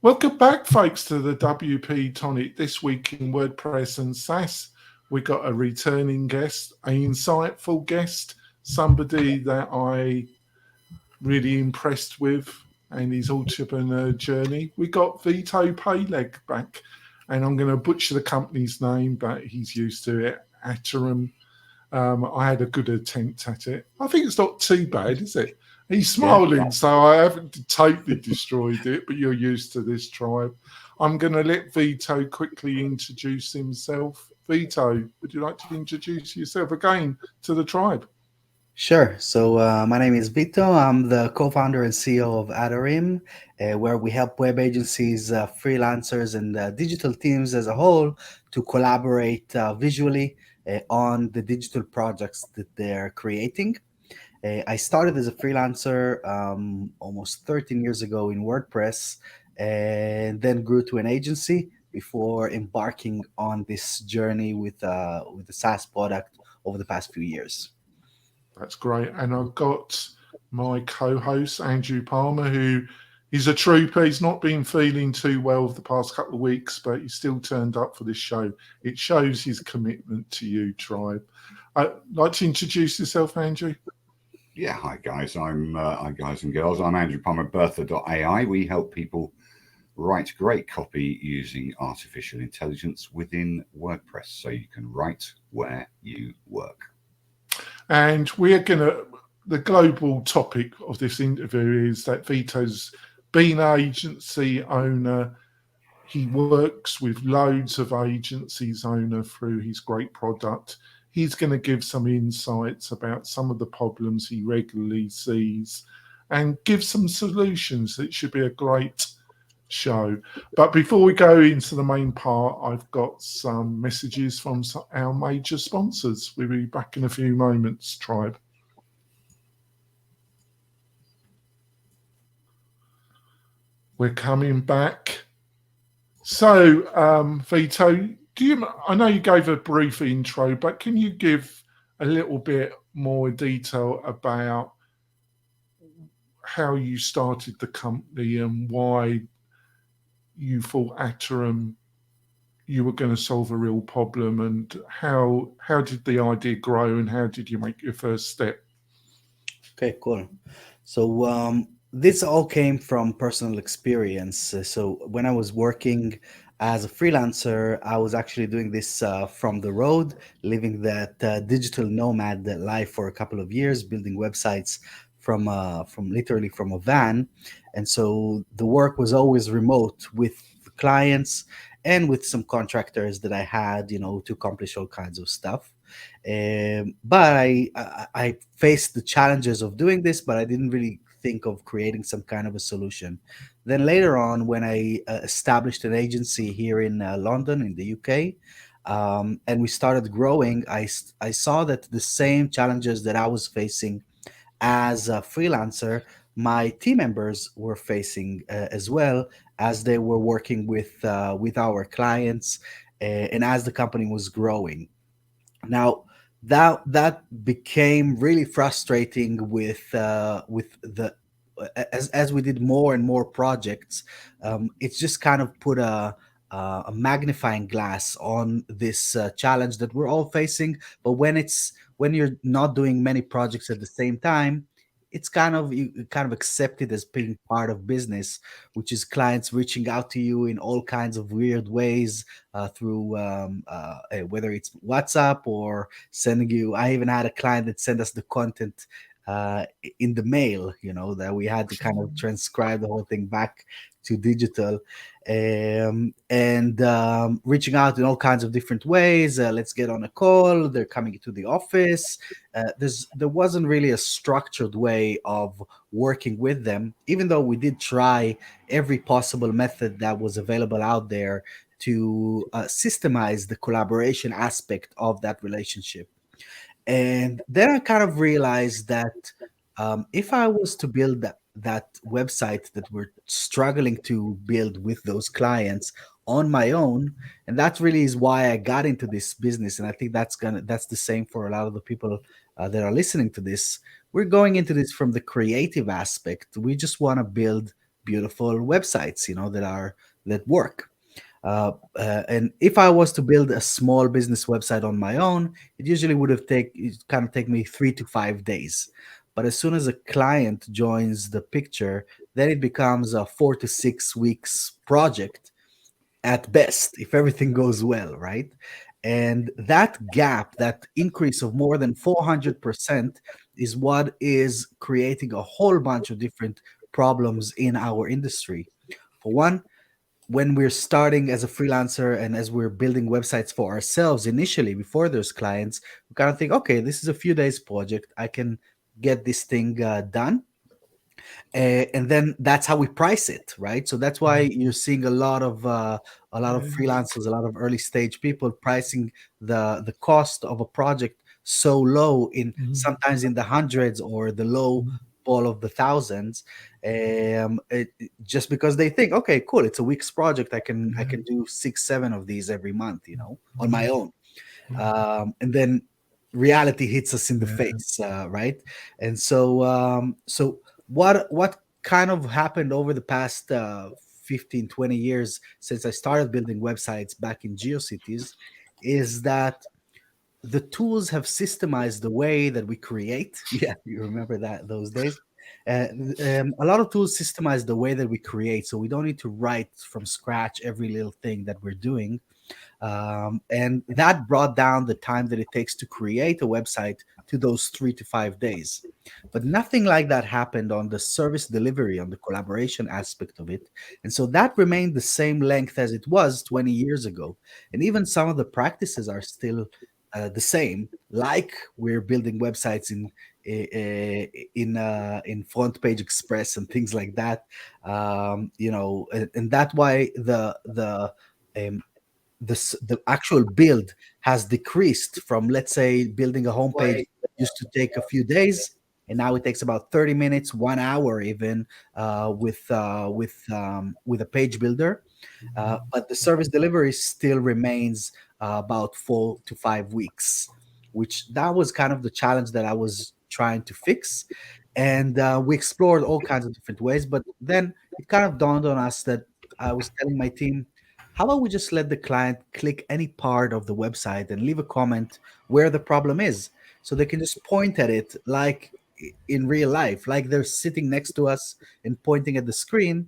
Welcome back, folks, to the WP-Tonic This Week in WordPress and SaaS. We got a returning guest, an insightful guest, somebody that I really impressed with and his entrepreneur journey. We got Vito Peleg back, and I'm going to butcher the company's name, but he's used to it. Atarim. I had a good attempt at it. I think it's not too bad, is it? He's smiling, so I haven't totally destroyed it, but you're used to this tribe. I'm going to let Vito quickly introduce himself. Vito, would you like to introduce yourself again to the tribe? Sure. So my name is Vito. I'm the co-founder and CEO of Atarim, where we help web agencies, freelancers, and digital teams as a whole to collaborate visually on the digital projects that they're creating. I started as a freelancer almost 13 years ago in WordPress, and then grew to an agency before embarking on this journey with the SaaS product over the past few years. That's great. And I've got my co-host, Andrew Palmer, who is a trooper. He's not been feeling too well for the past couple of weeks, but he still turned up for this show. It shows his commitment to you, tribe. I'd like to introduce yourself, Andrew. Yeah, hi guys. Hi guys and girls. I'm Andrew Palmer, Bertha.ai. We help people write great copy using artificial intelligence within WordPress, so you can write where you work. And the global topic of this interview is that Vito's been an agency owner. He works with loads of agencies owner through his great product. He's going to give some insights about some of the problems he regularly sees and give some solutions. It should be a great show. But before we go into the main part, I've got some messages from our major sponsors. We'll be back in a few moments, tribe. We're coming back. So, Vito, I know you gave a brief intro, but can you give a little bit more detail about how you started the company and why you thought Atarim you were going to solve a real problem, and how did the idea grow, and how did you make your first step? Okay, cool. So this all came from personal experience. So when I was working as a freelancer, I was actually doing this from the road, living that digital nomad life for a couple of years, building websites from literally from a van, and so the work was always remote with clients and with some contractors that I had, to accomplish all kinds of stuff. But I faced the challenges of doing this, but I didn't really think of creating some kind of a solution. Then later on, when I established an agency here in London, in the UK, and we started growing, I saw that the same challenges that I was facing as a freelancer, my team members were facing as well as they were working with our clients, and as the company was growing. Now that became really frustrating with the as we did more and more projects. It's just kind of put a magnifying glass on this challenge that we're all facing. But when you're not doing many projects at the same time, it's kind of you kind of accept it as being part of business, which is clients reaching out to you in all kinds of weird ways through whether it's WhatsApp or sending you. I even had a client that sent us the content in the mail, that we had to kind of transcribe the whole thing back to digital, and reaching out in all kinds of different ways. Let's get on a call. They're coming to the office. There wasn't really a structured way of working with them, even though we did try every possible method that was available out there to systemize the collaboration aspect of that relationship. And then I kind of realized that if I was to build that website that we're struggling to build with those clients on my own, and that really is why I got into this business. And I think that's the same for a lot of the people that are listening to this. We're going into this from the creative aspect. We just want to build beautiful websites, that work. And if I was to build a small business website on my own, it usually would have take me 3 to 5 days. But as soon as a client joins the picture, then it becomes a 4 to 6 weeks project at best, if everything goes well, right? And that gap, that increase of more than 400%, is what is creating a whole bunch of different problems in our industry. For one, when we're starting as a freelancer and as we're building websites for ourselves initially before there's clients, we kind of think, okay, this is a few days project. I can get this thing done. And then that's how we price it, right? So that's why you're seeing a lot of freelancers, a lot of early stage people pricing the cost of a project so low, in sometimes in the hundreds or the low ball of the thousands, just because they think, okay, cool, it's a week's project, I can do 6 7 of these every month, on my own. And then reality hits us in the face, right? And so what kind of happened over the past 15 20 years since I started building websites back in GeoCities is that the tools have systemized the way that we create. Yeah, you remember that those days. uh, a lot of tools systemize the way that we create, so we don't need to write from scratch every little thing that we're doing. And that brought down the time that it takes to create a website to those 3 to 5 days. But nothing like that happened on the service delivery, on the collaboration aspect of it. And so that remained the same length as it was 20 years ago. And even some of the practices are still the same, like we're building websites in Front Page Express and things like that. And that's why um, the actual build has decreased from, let's say, building a homepage that used to take a few days, and now it takes about 30 minutes, 1 hour even, with a page builder. But the service delivery still remains about 4 to 5 weeks, which that was kind of the challenge that I was trying to fix. And we explored all kinds of different ways, but then it kind of dawned on us that I was telling my team, how about we just let the client click any part of the website and leave a comment where the problem is, so they can just point at it like in real life, like they're sitting next to us and pointing at the screen,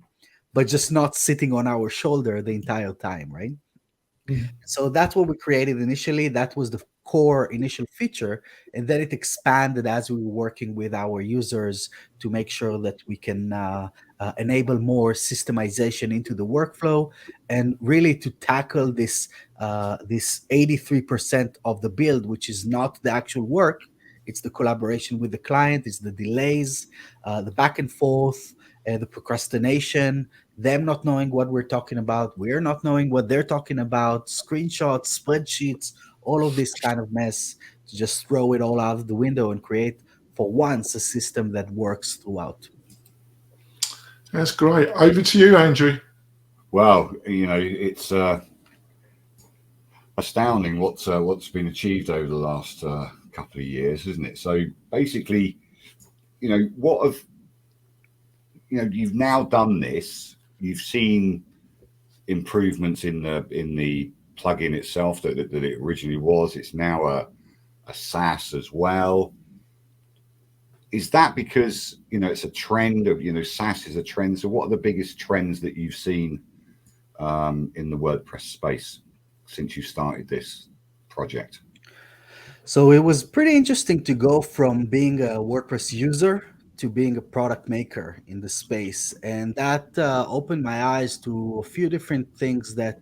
but just not sitting on our shoulder the entire time, right? So that's what we created initially. That was the core initial feature. And then it expanded as we were working with our users to make sure that we can enable more systemization into the workflow, and really to tackle this 83% of the build, which is not the actual work. It's the collaboration with the client, it's the delays, the back and forth, the procrastination, them not knowing what we're talking about, we're not knowing what they're talking about, screenshots, spreadsheets, all of this kind of mess, to just throw it all out of the window and create for once a system that works throughout. That's great. Over to you, Andrew. Well, it's astounding what's been achieved over the last couple of years, isn't it? So basically, what have you've now done this. You've seen improvements in the plugin itself that it originally was. It's now a SaaS as well. Is that because it's a trend of SaaS is a trend? So what are the biggest trends that you've seen in the WordPress space since you started this project? So it was pretty interesting to go from being a WordPress user to being a product maker in the space, and that opened my eyes to a few different things that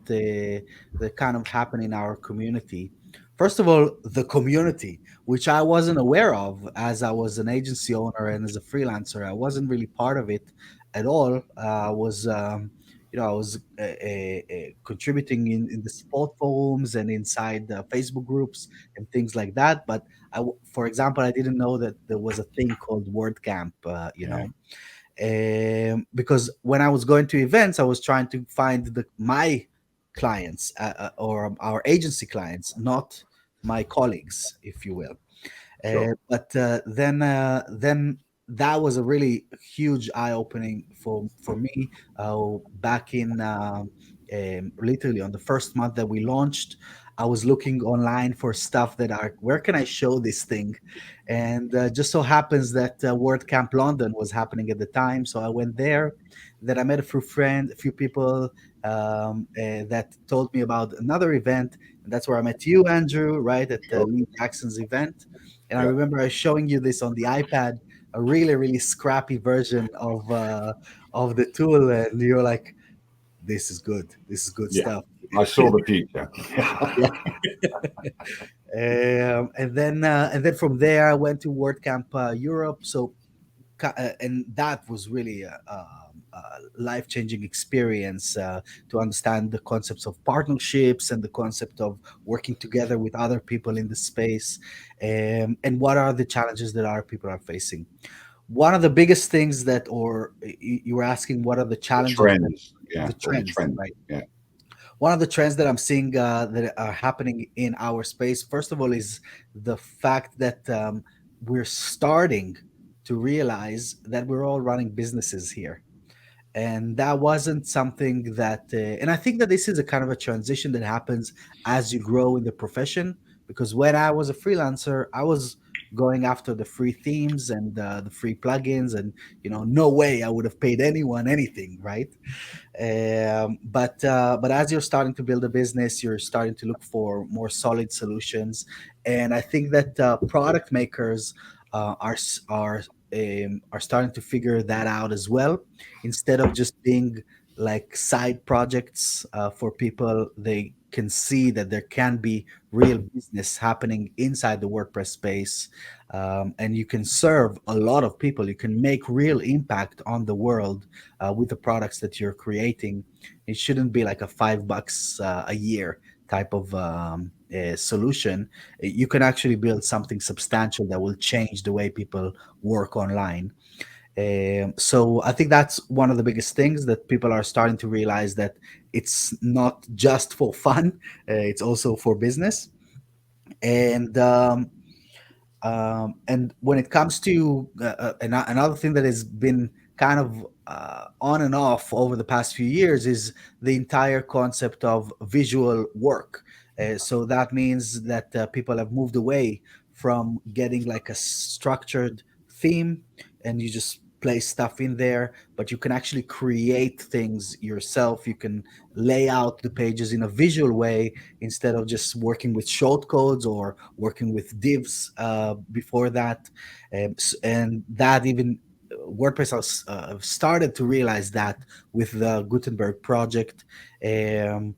kind of happen in our community. First of all, the community, which I wasn't aware of as I was an agency owner and as a freelancer. I wasn't really part of it at all. I was contributing in the support forums and inside the Facebook groups and things like that. But for example, I didn't know that there was a thing called WordCamp, because when I was going to events, I was trying to find my clients, or our agency clients, not my colleagues, if you will. Sure. But then that was a really huge eye opening for me back in literally on the first month that we launched. I was looking online for stuff that are where can I show this thing, and just so happens that WordCamp London was happening at the time, so I went there. Then I met a few people that told me about another event, and that's where I met you, Andrew, right at Sure. Lee Jackson's event. And I Yeah. remember I was showing you this on the iPad, a really really scrappy version of the tool, and you're like, "This is good. This is good Yeah. stuff." I saw the future. Yeah. And then from there, I went to WordCamp Europe. So and that was really a life-changing experience to understand the concepts of partnerships and the concept of working together with other people in the space, and what are the challenges that our people are facing. One of the biggest things that, or you were asking, what are the The challenges that trends. Yeah. the Or the trends, trend. right? Yeah. One of the trends that I'm seeing that are happening in our space, first of all, is the fact that we're starting to realize that we're all running businesses here. And that wasn't something that, and I think that this is a kind of a transition that happens as you grow in the profession. Because when I was a freelancer, I was going after the free themes and the free plugins, and no way I would have paid anyone anything, right? But as you're starting to build a business, you're starting to look for more solid solutions, and I think that product makers are starting to figure that out as well. Instead of just being like side projects for people, they can see that there can be real business happening inside the WordPress space, and you can serve a lot of people. You can make real impact on the world with the products that you're creating. It shouldn't be like a $5 a year type of solution. You can actually build something substantial that will change the way people work online. So I think that's one of the biggest things that people are starting to realize, that it's not just for fun, it's also for business. And when it comes to another thing that has been kind of on and off over the past few years is the entire concept of visual work. So that means that people have moved away from getting like a structured theme and you just place stuff in there, but you can actually create things yourself. You can lay out the pages in a visual way instead of just working with short codes or working with divs before that. And that even WordPress has started to realize that with the Gutenberg project. And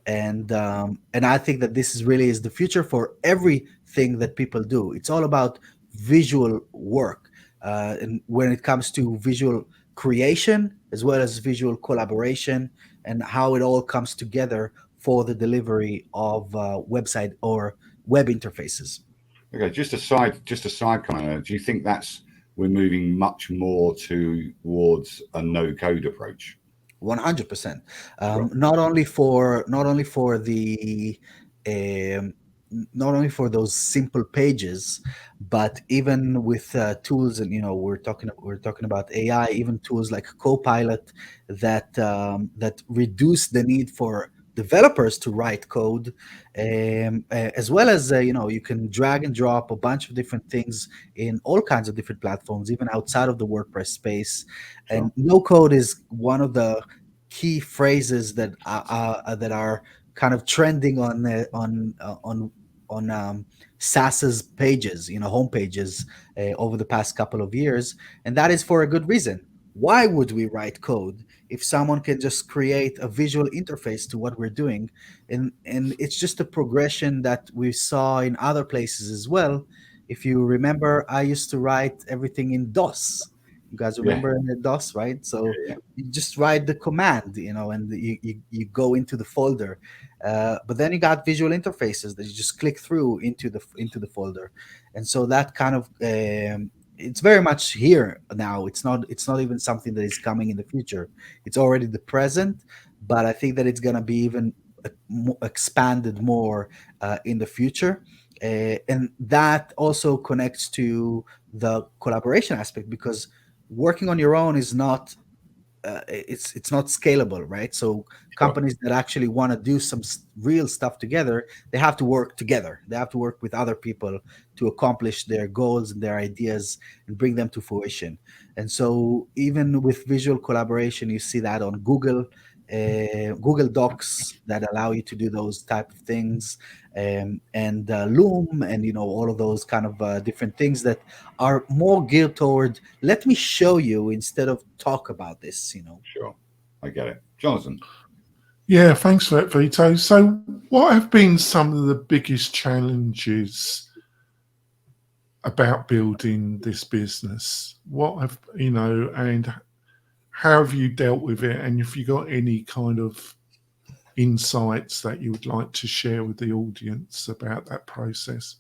I think that this is really is the future for everything that people do. It's all about visual work. And when it comes to visual creation as well as visual collaboration, and how it all comes together for the delivery of website or web interfaces. Okay. Just a side comment. Do you think that's we're moving much more towards a no-code approach? 100%. Right. Not only for the um, not only for those simple pages, but even with tools. And we're talking about AI, even tools like Copilot that reduce the need for developers to write code, as well as you can drag and drop a bunch of different things in all kinds of different platforms, even outside of the WordPress space. And Sure. no code is one of the key phrases that are kind of trending on SaaS's pages, home pages, over the past couple of years, and that is for a good reason. Why would we write code if someone can just create a visual interface to what we're doing? And it's just a progression that we saw in other places as well. If you remember, I used to write everything in DOS. You guys Yeah. remember in the DOS, right? So Yeah. you just write the command, and you go into the folder. But then you got visual interfaces that you just click through into the folder, and so that kind of it's very much here now. It's not even something that is coming in the future. It's already the present, but I think that it's gonna be even expanded more in the future. And that also connects to the collaboration aspect, because working on your own is not it's not scalable, right? So Sure. companies that actually want to do some real stuff together, they have to work together. They have to work with other people to accomplish their goals and their ideas and bring them to fruition. And so even with visual collaboration, you see that on Google Docs that allow you to do those type of things, and Loom, and all of those kind of different things that are more geared toward, let me show you instead of talk about this. Sure. I get it. Jonathan. Yeah, thanks for that, Vito. So, what have been some of the biggest challenges about building this business? What have and how have you dealt with it? And if you got any kind of insights that you would like to share with the audience about that process?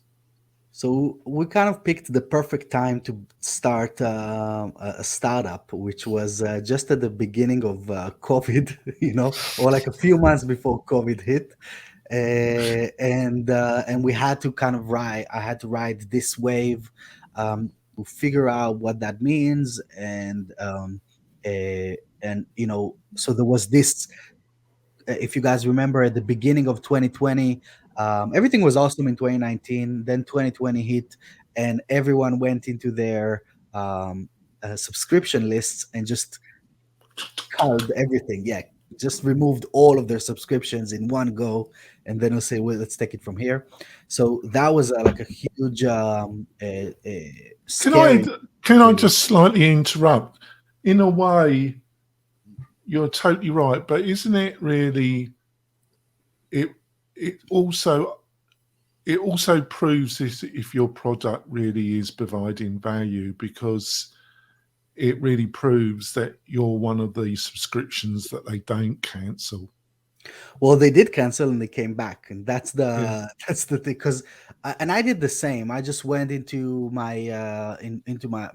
So we kind of picked the perfect time to start a startup, which was just at the beginning of COVID, or like a few months before COVID hit. And we had to kind of ride. I had to ride this wave to figure out what that means, so there was this. If you guys remember, at the beginning of 2020, everything was awesome in 2019. Then 2020 hit, and everyone went into their subscription lists and just culled everything. Yeah, just removed all of their subscriptions in one go, and then we'll say, well, let's take it from here. So that was like a huge, Can I scary. can I Really. just slightly interrupt? In a way, you're totally right, but isn't it really it it also it also proves this if your product really is providing value, because it really proves that you're one of the subscriptions that they don't cancel. Well, they did cancel and they came back, and that's Yeah. the that's the thing. Because and I did the same. I just went into my into my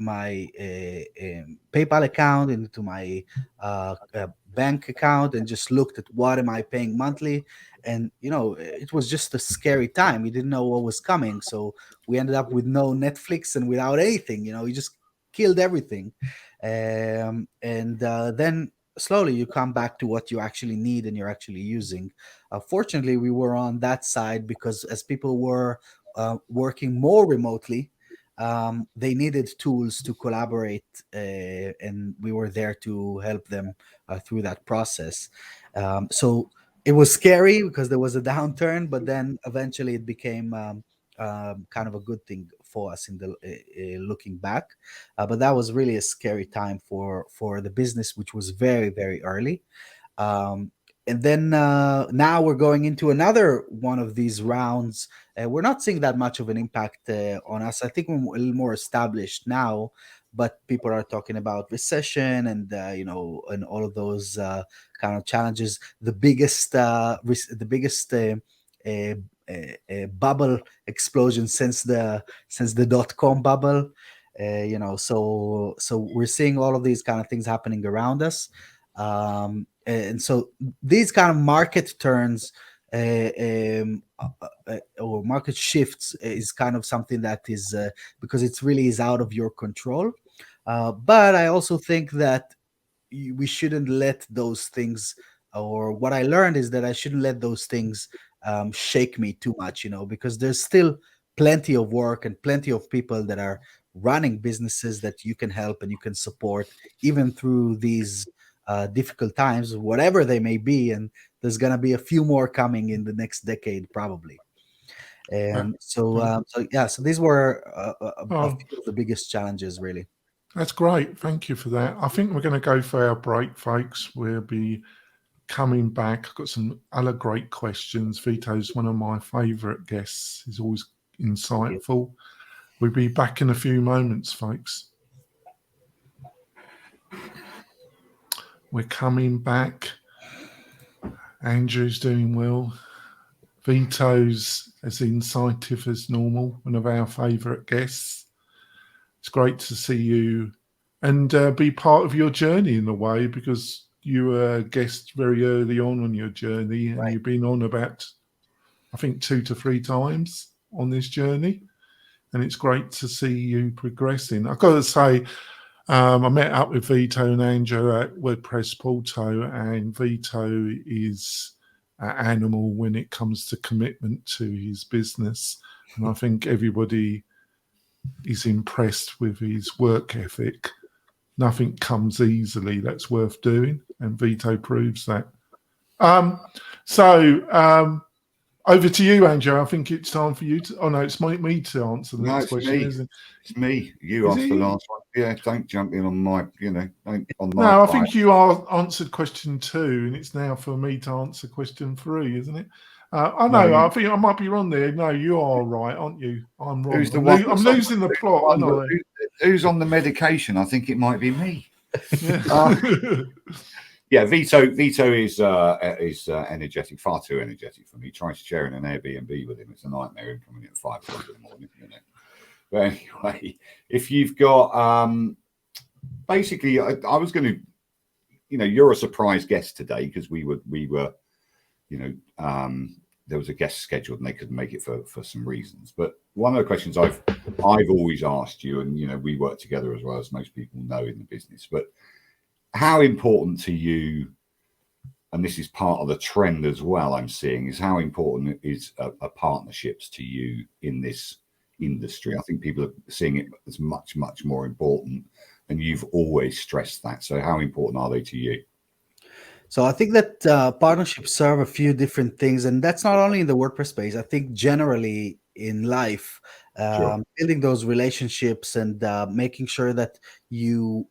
PayPal account, into my bank account, and just looked at what am I paying monthly. And it was just a scary time. We didn't know what was coming, so we ended up with no Netflix and without anything. You just killed everything, and then slowly you come back to what you actually need and you're actually using. Fortunately, we were on that side, because as people were working more remotely, they needed tools to collaborate, and we were there to help them through that process. So it was scary because there was a downturn, but then eventually it became kind of a good thing for us in the looking back. But that was really a scary time for the business, which was very, very early. um, and then now we're going into another one of these rounds. We're not seeing that much of an impact on us. I think we're a little more established now, but people are talking about recession and and all of those kind of challenges. The biggest bubble explosion since the dot-com bubble. So we're seeing all of these kind of things happening around us. And so these kind of market turns or market shifts is kind of something that is because it's really is out of your control. But I also think that we shouldn't let those things, or what I learned is that I shouldn't let those things shake me too much, because there's still plenty of work and plenty of people that are running businesses that you can help and you can support even through these difficult times, whatever they may be. And there's going to be a few more coming in the next decade, probably. Uh, And so, uh, so these were a oh, few of the biggest challenges, really. that's great. Thank you for that. I think we're going to go for our break, folks. We'll be coming back. I've got some other great questions. Vito's one of my favourite guests. He's always insightful. We'll be back in a few moments, folks. We're coming back. Andrew's doing well. Vito's as insightful as normal, one of our favourite guests. It's great to see you and be part of your journey in a way, because you were a guest very early on your journey, and Right. you've been on about, I think, 2 to 3 times. on this journey, and it's great to see you progressing. I've got to say, I met up with Vito and Andrew at WordPress Porto, and Vito is an animal when it comes to commitment to his business, and I think everybody is impressed with his work ethic. Nothing comes easily that's worth doing, and Vito proves that. Over to you, Andrew. I think it's time for you to. Oh no, it's me to answer the next question, isn't it? It's me. You asked the last one. Yeah, don't jump in on my. No, I think you answered question 2, and it's now for me to answer question 3, isn't it? I know. I think I might be wrong there. No, you are right, aren't you? I'm wrong. Who's the one? I'm losing the plot. Who's on the medication? I think it might be me. Yeah. Yeah, Vito is energetic, far too energetic for me. Trying to share in an Airbnb with him, it's a nightmare. Him coming in at 5 o'clock in the morning, isn't it? But anyway, if you've got basically, I was going to, you're a surprise guest today because we were, there was a guest scheduled and they couldn't make it for some reasons. But one of the questions I've always asked you, and we work together as well, as most people know in the business, but how important to you, and this is part of the trend as well I'm seeing, is how important is partnerships to you in this industry? I think people are seeing it as much, much more important, and you've always stressed that. So how important are they to you? So I think that partnerships serve a few different things, and that's not only in the WordPress space. I think generally in life, building those relationships and making sure that you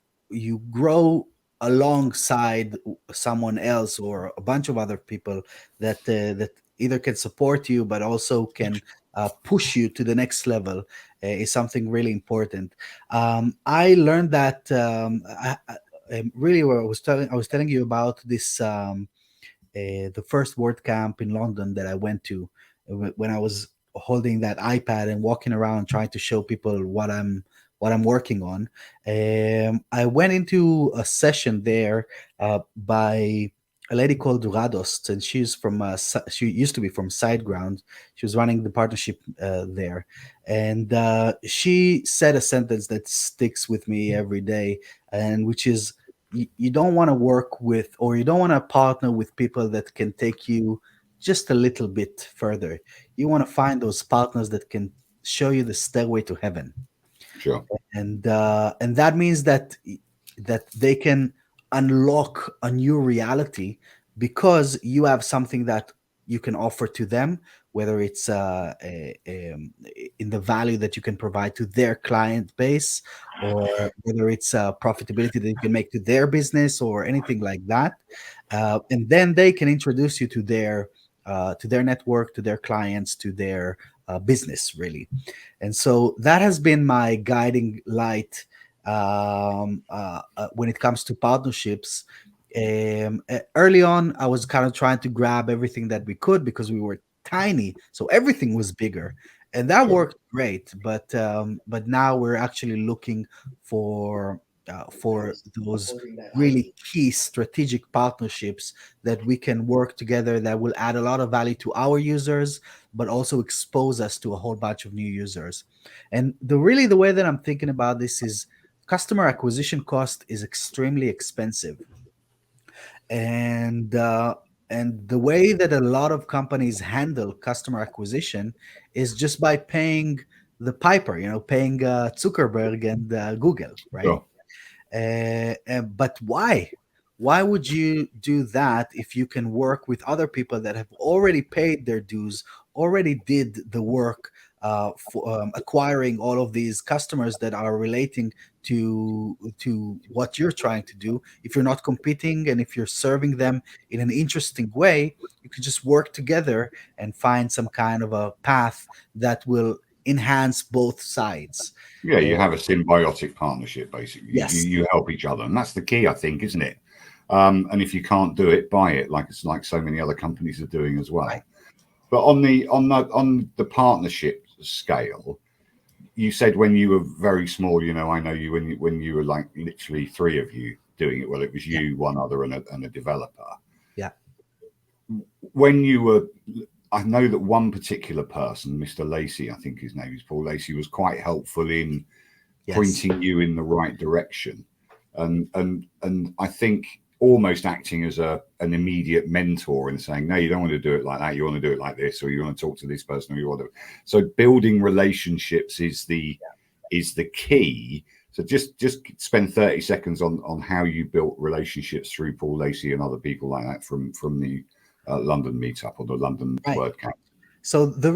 grow alongside someone else or a bunch of other people that either can support you but also can push you to the next level is something really important. I learned that really what I was telling you about this the first WordCamp in London that I went to, when I was holding that iPad and walking around trying to show people what I'm working on. I went into a session there by a lady called Radost, and she's from she used to be from SiteGround. She was running the partnership there, and she said a sentence that sticks with me every day, and which is, you don't want to work with, or you don't want to partner with people that can take you just a little bit further. You want to find those partners that can show you the stairway to heaven. Sure. And that means that they can unlock a new reality because you have something that you can offer to them, whether it's in the value that you can provide to their client base, or whether it's profitability that you can make to their business or anything like that. And then they can introduce you to their network, to their clients, to their business, really. And so that has been my guiding light when it comes to partnerships. Early on, I was kind of trying to grab everything that we could because we were tiny, so everything was bigger, and that worked great. But now we're actually looking for those really key strategic partnerships that we can work together, that will add a lot of value to our users, but also expose us to a whole bunch of new users. And the way that I'm thinking about this is, customer acquisition cost is extremely expensive, and the way that a lot of companies handle customer acquisition is just by paying the piper, paying Zuckerberg and Google, right? Sure. But why? Why would you do that if you can work with other people that have already paid their dues, already did the work for acquiring all of these customers that are relating to what you're trying to do? If you're not competing and if you're serving them in an interesting way, you could just work together and find some kind of a path that will enhance both sides. Yeah, you have a symbiotic partnership, basically. Yes. You help each other, and that's the key, I think, isn't it? And if you can't do it, buy it, like so many other companies are doing as well. Right. But on the partnership scale, you said when you were very small, I know you when you were like literally 3 of you doing it. Well, it was you, one other, and a developer. Yeah. When you were I know that one particular person, Mr. Lacey, I think his name is Paul Lacey, was quite helpful in Yes. pointing you in the right direction, and I think almost acting as an immediate mentor and saying, no, you don't want to do it like that, you want to do it like this, or you want to talk to this person, or you want to. So building relationships is the key. So just spend 30 seconds on how you built relationships through Paul Lacey and other people like that from the London meetup or the London WordCamp. So the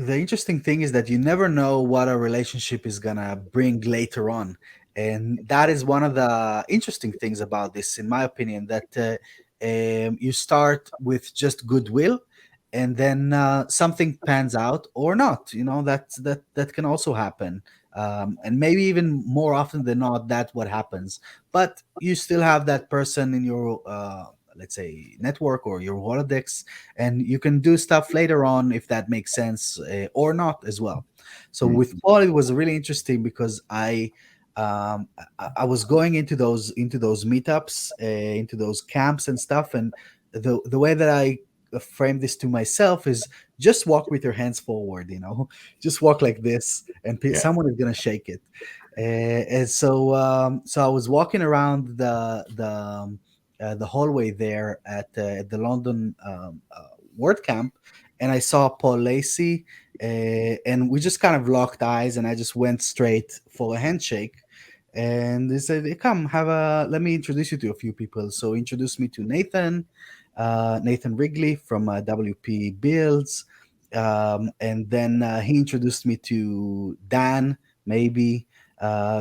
interesting thing is that you never know what a relationship is gonna bring later on, and that is one of the interesting things about this, in my opinion. That you start with just goodwill, and then something pans out or not. That can also happen, and maybe even more often than not, that's what happens. But you still have that person in your let's say network or your Rolodex, and you can do stuff later on if that makes sense, or not as well. So with Paul, it was really interesting because I was going into those meetups, into those camps and stuff, and the way that I frame this to myself is just walk with your hands forward, just walk like this, and someone is gonna shake it. And so I was walking around the hallway there at the London WordCamp, and I saw Paul Lacey, and we just kind of locked eyes, and I just went straight for a handshake. And they said, hey, "Come, let me introduce you to a few people." So he introduced me to Nathan Wrigley from WP Builds, and then he introduced me to Dan, maybe.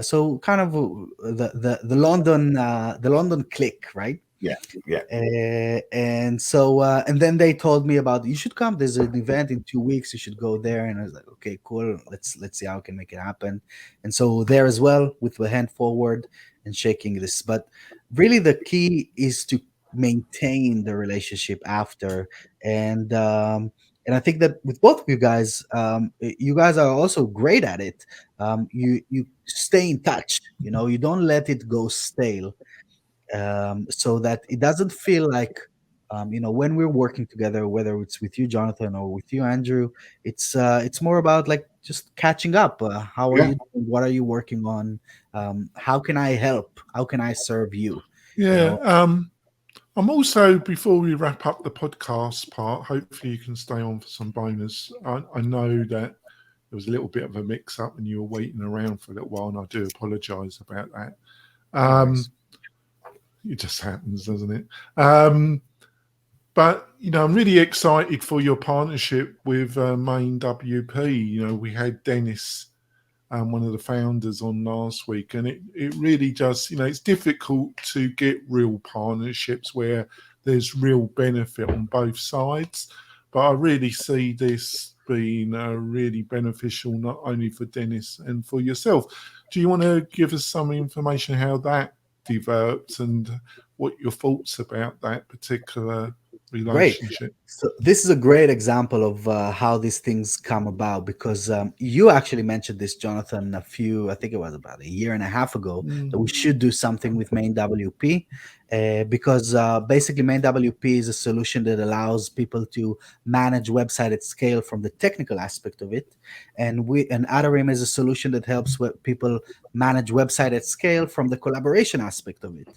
So kind of the London clique, right? Yeah. And so and then they told me about, you should come. There's an event in 2 weeks. You should go there. And I was like, okay, cool. Let's see how I can make it happen. And so there as well, with the hand forward and shaking this. But really, the key is to maintain the relationship after. And I think that with both of you guys are also great at it. You stay in touch. You don't let it go stale, so that it doesn't feel like, when we're working together, whether it's with you, Jonathan, or with you, Andrew, it's more about like just catching up. How are you doing? What are you working on? How can I help? How can I serve you? Yeah. I'm also, before we wrap up the podcast part, hopefully you can stay on for some bonus. I know that there was a little bit of a mix up and you were waiting around for a little while, and I do apologize about that. It just happens, doesn't it? But, I'm really excited for your partnership with Main WP. We had Dennis, one of the founders, on last week, and it really just, it's difficult to get real partnerships where there's real benefit on both sides. But I really see this being really beneficial, not only for Dennis and for yourself. Do you want to give us some information how that developed and what your thoughts about that particular relationship? Great. So this is a great example of how these things come about, because you actually mentioned this, Jonathan, I think it was about a year and a half ago, that we should do something with Main WP, because basically Main WP is a solution that allows people to manage website at scale from the technical aspect of it, and Atarim is a solution that helps people manage website at scale from the collaboration aspect of it.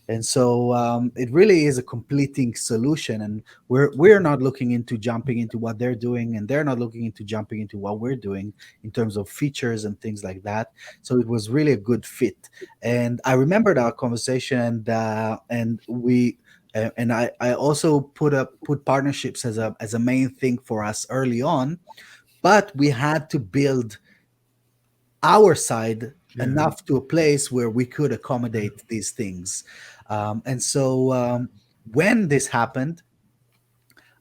And so it really is a completing solution, and we're not looking into jumping into what they're doing, and they're not looking into jumping into what we're doing in terms of features and things like that. So it was really a good fit. And I remembered our conversation, and we and I also put partnerships as a main thing for us early on, but we had to build our side enough to a place where we could accommodate these things. And so when this happened,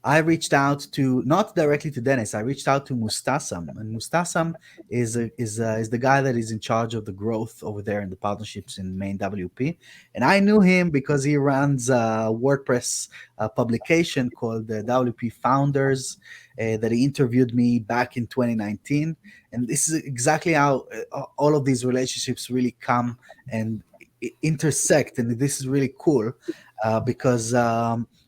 I reached out to, not directly to Dennis. I reached out to Mustasam, and Mustasam is the guy that is in charge of the growth over there in the partnerships in Main WP. And I knew him because he runs a WordPress publication called the WP Founders, that he interviewed me back in 2019. And this is exactly how all of these relationships really come, and intersect, and this is really cool because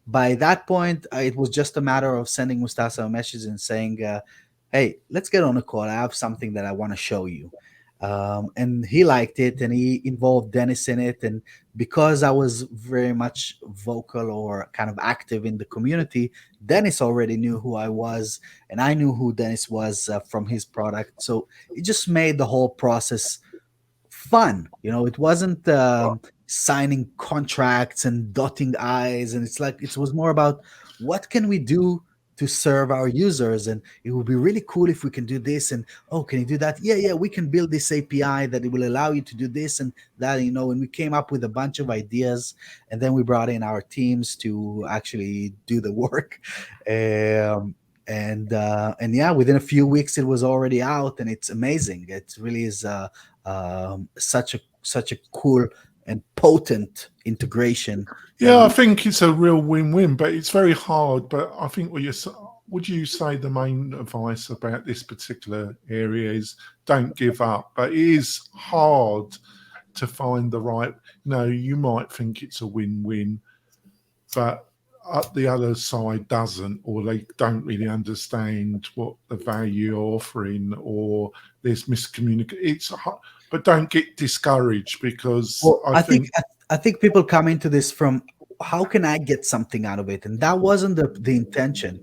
by that point it was just a matter of sending Mustafa a message and saying, "Hey, let's get on a call. I have something that I want to show you." And he liked it, and he involved Dennis in it. And because I was very much vocal or kind of active in the community, Dennis already knew who I was, and I knew who Dennis was from his product. So it just made the whole process fun. It wasn't signing contracts and dotting I's, and it's like it was more about what can we do to serve our users, and it would be really cool if we can do this, and oh, can you do that? Yeah, we can build this API that it will allow you to do this and that, and we came up with a bunch of ideas, and then we brought in our teams to actually do the work. And yeah, within a few weeks it was already out, and it's amazing. It really is such a cool and potent integration. Yeah, I think it's a real win-win, but it's very hard. But I think would you say the main advice about this particular area is don't give up? But it is hard to find the right. You might think it's a win-win, but the other side doesn't, or they don't really understand what the value you're offering, or there's miscommunication. It's hard, but don't get discouraged, because I think people come into this from how can I get something out of it, and that wasn't the intention.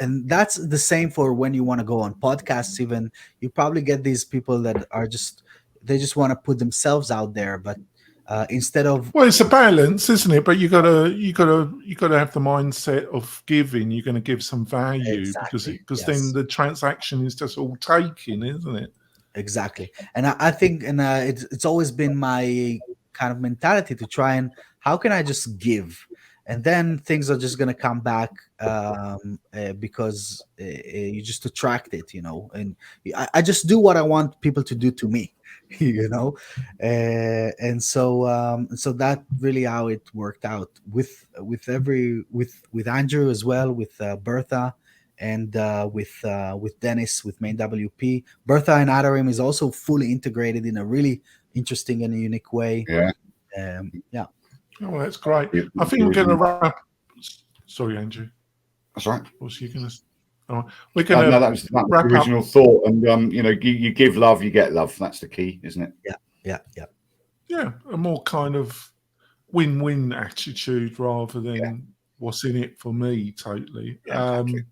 And that's the same for when you want to go on podcasts. Even you probably get these people that are they just want to put themselves out there, but instead of, well, it's a balance, isn't it? But you gotta have the mindset of giving. You're going to give some value, exactly, because then the transaction is just all taking, isn't it? Exactly. And I think, and it's always been my kind of mentality to try and how can I just give, and then things are just going to come back because you just attract it, and I just do what I want people to do to me. And so that really how it worked out with Andrew as well, with Bertha, and with Dennis, with main WP. Bertha and Atarim is also fully integrated in a really interesting and unique way. Yeah. Yeah. Oh, that's great. I think we're going to wrap. Sorry, Andrew. That's right. What was you going to say? Oh, we're going to no, that was the original thought. And you give love, you get love. That's the key, isn't it? Yeah, a more kind of win-win attitude rather than what's in it for me. Totally. Yeah, exactly.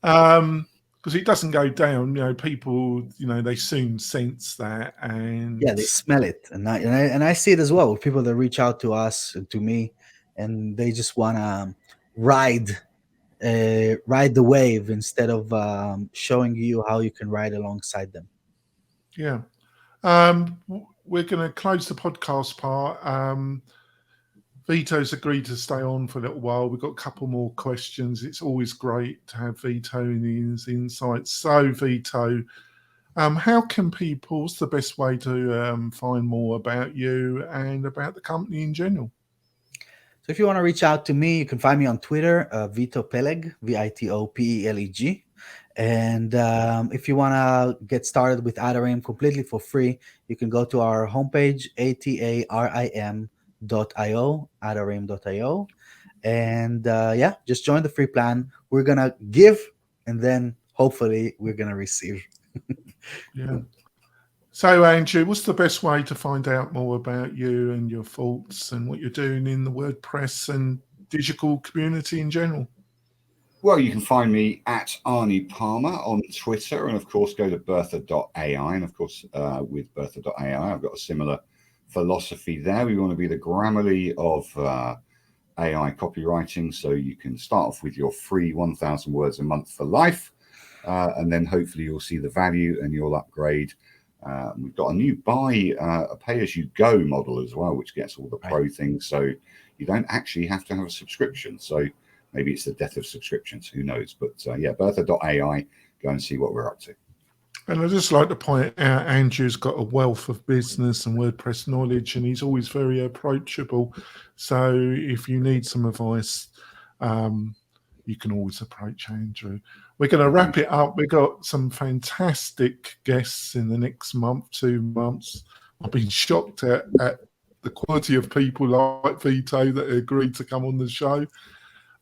Because it doesn't go down. People, they soon sense that, and they smell it, and I see it as well with people that reach out to us and to me, and they just want to ride the wave instead of showing you how you can ride alongside them. Yeah. We're going to close the podcast part. Vito's agreed to stay on for a little while. We've got a couple more questions. It's always great to have Vito in his insights. So, Vito, what's the best way to find more about you and about the company in general? So if you want to reach out to me, you can find me on Twitter, Vito Peleg, VitoPeleg. And if you want to get started with Atarim completely for free, you can go to our homepage, atarim.io, atarim.io. And just join the free plan. We're going to give, and then hopefully we're going to receive. Yeah. So, Andrew, what's the best way to find out more about you and your thoughts and what you're doing in the WordPress and digital community in general? Well, you can find me at Arnie Palmer on Twitter, and of course go to Bertha.ai. And of course, with Bertha.ai, I've got a similar philosophy there. We want to be the Grammarly of AI copywriting, so you can start off with your free 1,000 words a month for life, and then hopefully you'll see the value and you'll upgrade. We've got a new a pay-as-you-go model as well, which gets all the pro things, so you don't actually have to have a subscription. So maybe it's the death of subscriptions, who knows? But Bertha.ai, go and see what we're up to. And I'd just like to point out, Andrew's got a wealth of business and WordPress knowledge, and he's always very approachable. So if you need some advice, you can always approach Andrew. We're going to wrap it up. We've got some fantastic guests in the next month, 2 months. I've been shocked at the quality of people like Vito that agreed to come on the show.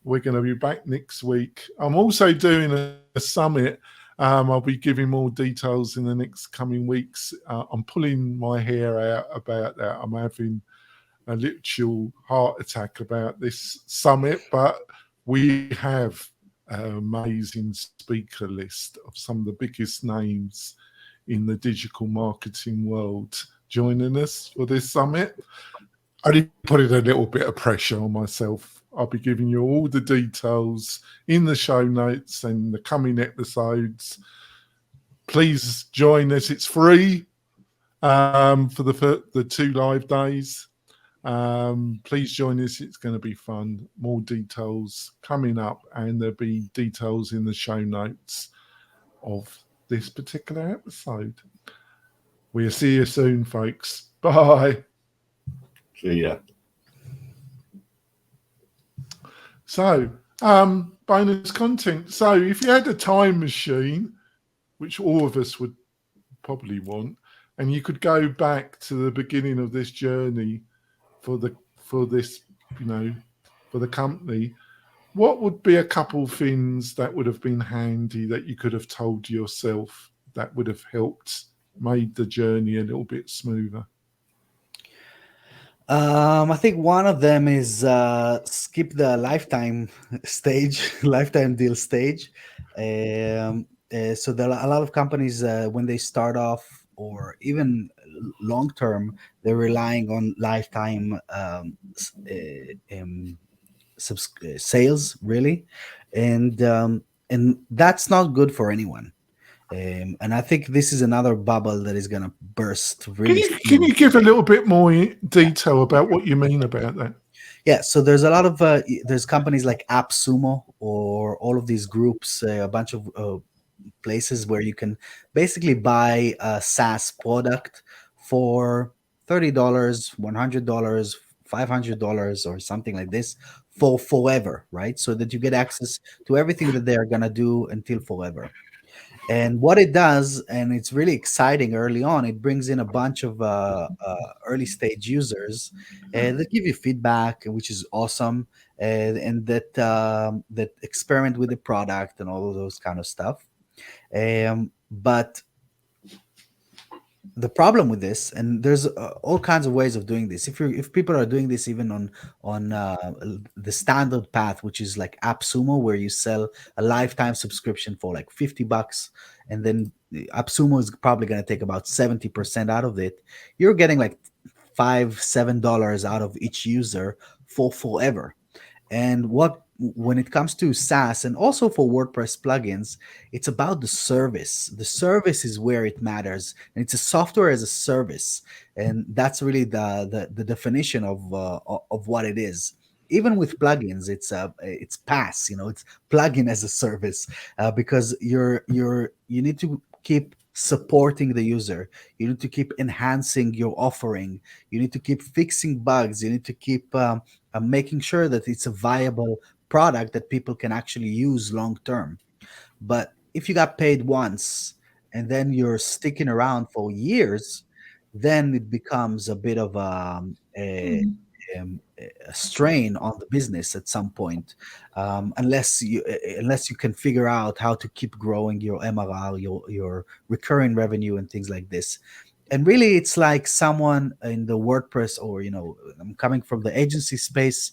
We're going to be back next week. I'm also doing a summit. I'll be giving more details in the next coming weeks. I'm pulling my hair out about that. I'm having a literal heart attack about this summit, but we have an amazing speaker list of some of the biggest names in the digital marketing world joining us for this summit. I did put in a little bit of pressure on myself. I'll be giving you all the details in the show notes and the coming episodes. Please join us. It's free for the 2 live days. Please join us. It's going to be fun. More details coming up, and there'll be details in the show notes of this particular episode. We'll see you soon, folks. Bye. See ya. So, bonus content. So, if you had a time machine, which all of us would probably want, and you could go back to the beginning of this journey for the company, what would be a couple things that would have been handy that you could have told yourself that would have helped made the journey a little bit smoother? I think one of them is skip the lifetime deal stage. So there are a lot of companies when they start off, or even long term, they're relying on lifetime sales, really, and that's not good for anyone. And I think this is another bubble that is going to burst really soon. Can you give a little bit more detail about what you mean about that? Yeah, so there's a lot of there's companies like AppSumo or all of these groups, a bunch of places where you can basically buy a SaaS product for $30, $100, $500, or something like this for forever, right? So that you get access to everything that they are going to do until forever. And what it does, and it's really exciting early on, it brings in a bunch of early stage users that give you feedback, which is awesome, and that experiment with the product and all of those kind of stuff. But the problem with this, and there's all kinds of ways of doing this. If people are doing this even on the standard path, which is like AppSumo, where you sell a lifetime subscription for like $50, and then AppSumo is probably going to take about 70% out of it, you're getting like $5-7 out of each user for forever. And when it comes to SaaS and also for WordPress plugins, it's about the service. The service is where it matters, and it's a software as a service, and that's really the definition of what it is. Even with plugins, it's PaaS, it's plugin as a service, because you need to keep supporting the user. You need to keep enhancing your offering. You need to keep fixing bugs. You need to keep making sure that it's a viable product that people can actually use long term. But if you got paid once and then you're sticking around for years, then it becomes a bit of a strain on the business at some point, unless you can figure out how to keep growing your MRR, your recurring revenue, and things like this. And really, it's like someone in the WordPress, or I'm coming from the agency space.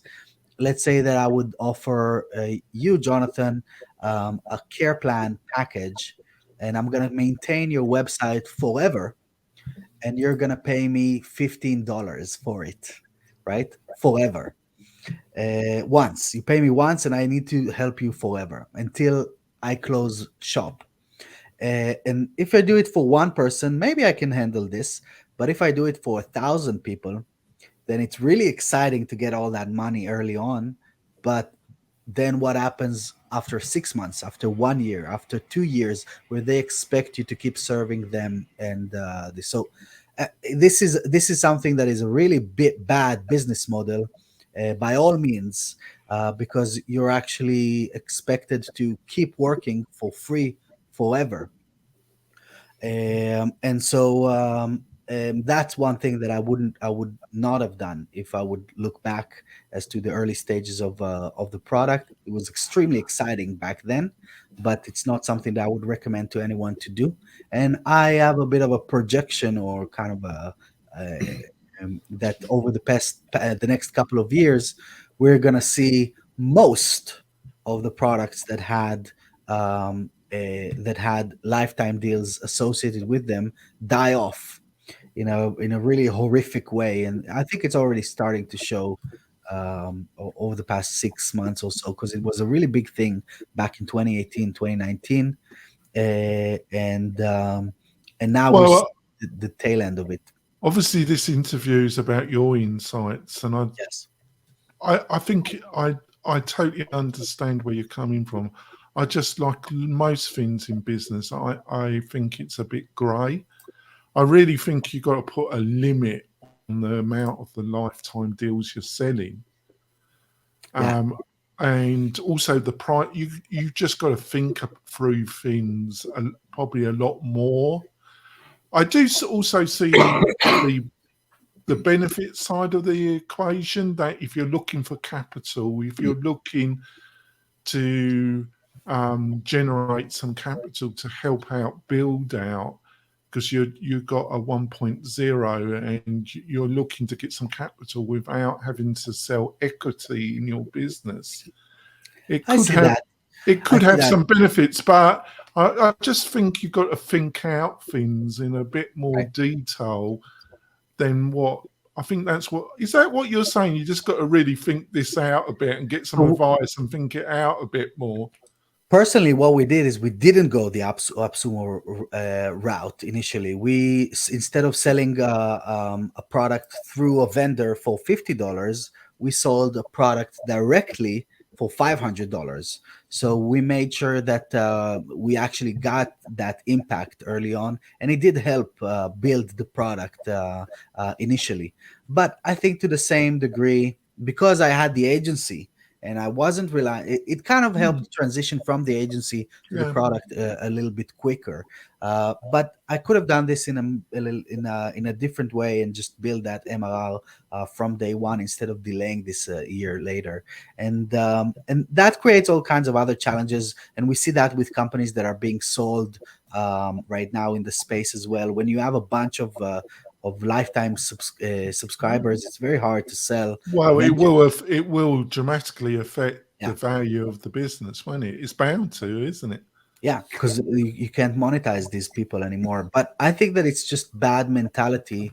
Let's say that I would offer you, Jonathan, a care plan package, and I'm going to maintain your website forever, and you're going to pay me $15 for it, right? Forever. Once. You pay me once, and I need to help you forever until I close shop. And if I do it for one person, maybe I can handle this. But if I do it for 1,000 people, then it's really exciting to get all that money early on. But then what happens after 6 months, after 1 year, after 2 years, where they expect you to keep serving them? And so this is something that is a really bad business model, by all means, because you're actually expected to keep working for free forever. And so that's one thing that I would not have done if I would look back as to the early stages of the product. It was extremely exciting back then, but it's not something that I would recommend to anyone to do. And I have a bit of a projection, or kind of that over the next couple of years, we're gonna see most of the products that had lifetime deals associated with them die off, in a really horrific way. And I think it's already starting to show over the past 6 months or so, because it was a really big thing back in 2018, 2019, and now we're seeing Well, the tail end of it. obviously, this interview is about your insights, and Yes. I think I totally understand where you're coming from. I just, like most things in business, I think it's a bit grey. I really think you've got to put a limit on the amount of the lifetime deals you're selling. Yeah. And also the price. You've just got to think through things probably a lot more. I do also see the benefit side of the equation, that if you're looking for capital, if you're looking to generate some capital to help out build out, because you've got a 1.0 and you're looking to get some capital without having to sell equity in your business, it I could see have that. it I could see have that. some benefits, but I just think you've got to think out things in a bit more Right. detail than what I think. That's what is that what you're saying? You just got to really think this out a bit and get some So advice and think it out a bit more. personally, what we did is we didn't go the AppSumo route initially. Instead of selling a product through a vendor for $50, we sold a product directly for $500. So we made sure that we actually got that impact early on, and it did help build the product initially. But I think to the same degree, because I had the agency and I wasn't relying. It kind of helped transition from the agency to the Yeah. product a little bit quicker. But I could have done this in a different way and just build that MRR from day one instead of delaying this a year later. And that creates all kinds of other challenges. And we see that with companies that are being sold right now in the space as well. When you have a bunch of lifetime subscribers, it's very hard to sell. Well, Eventually, it will dramatically affect the yeah. value of the business, won't it? It's bound to, isn't it? Yeah, because you can't monetize these people anymore. But I think that it's just bad mentality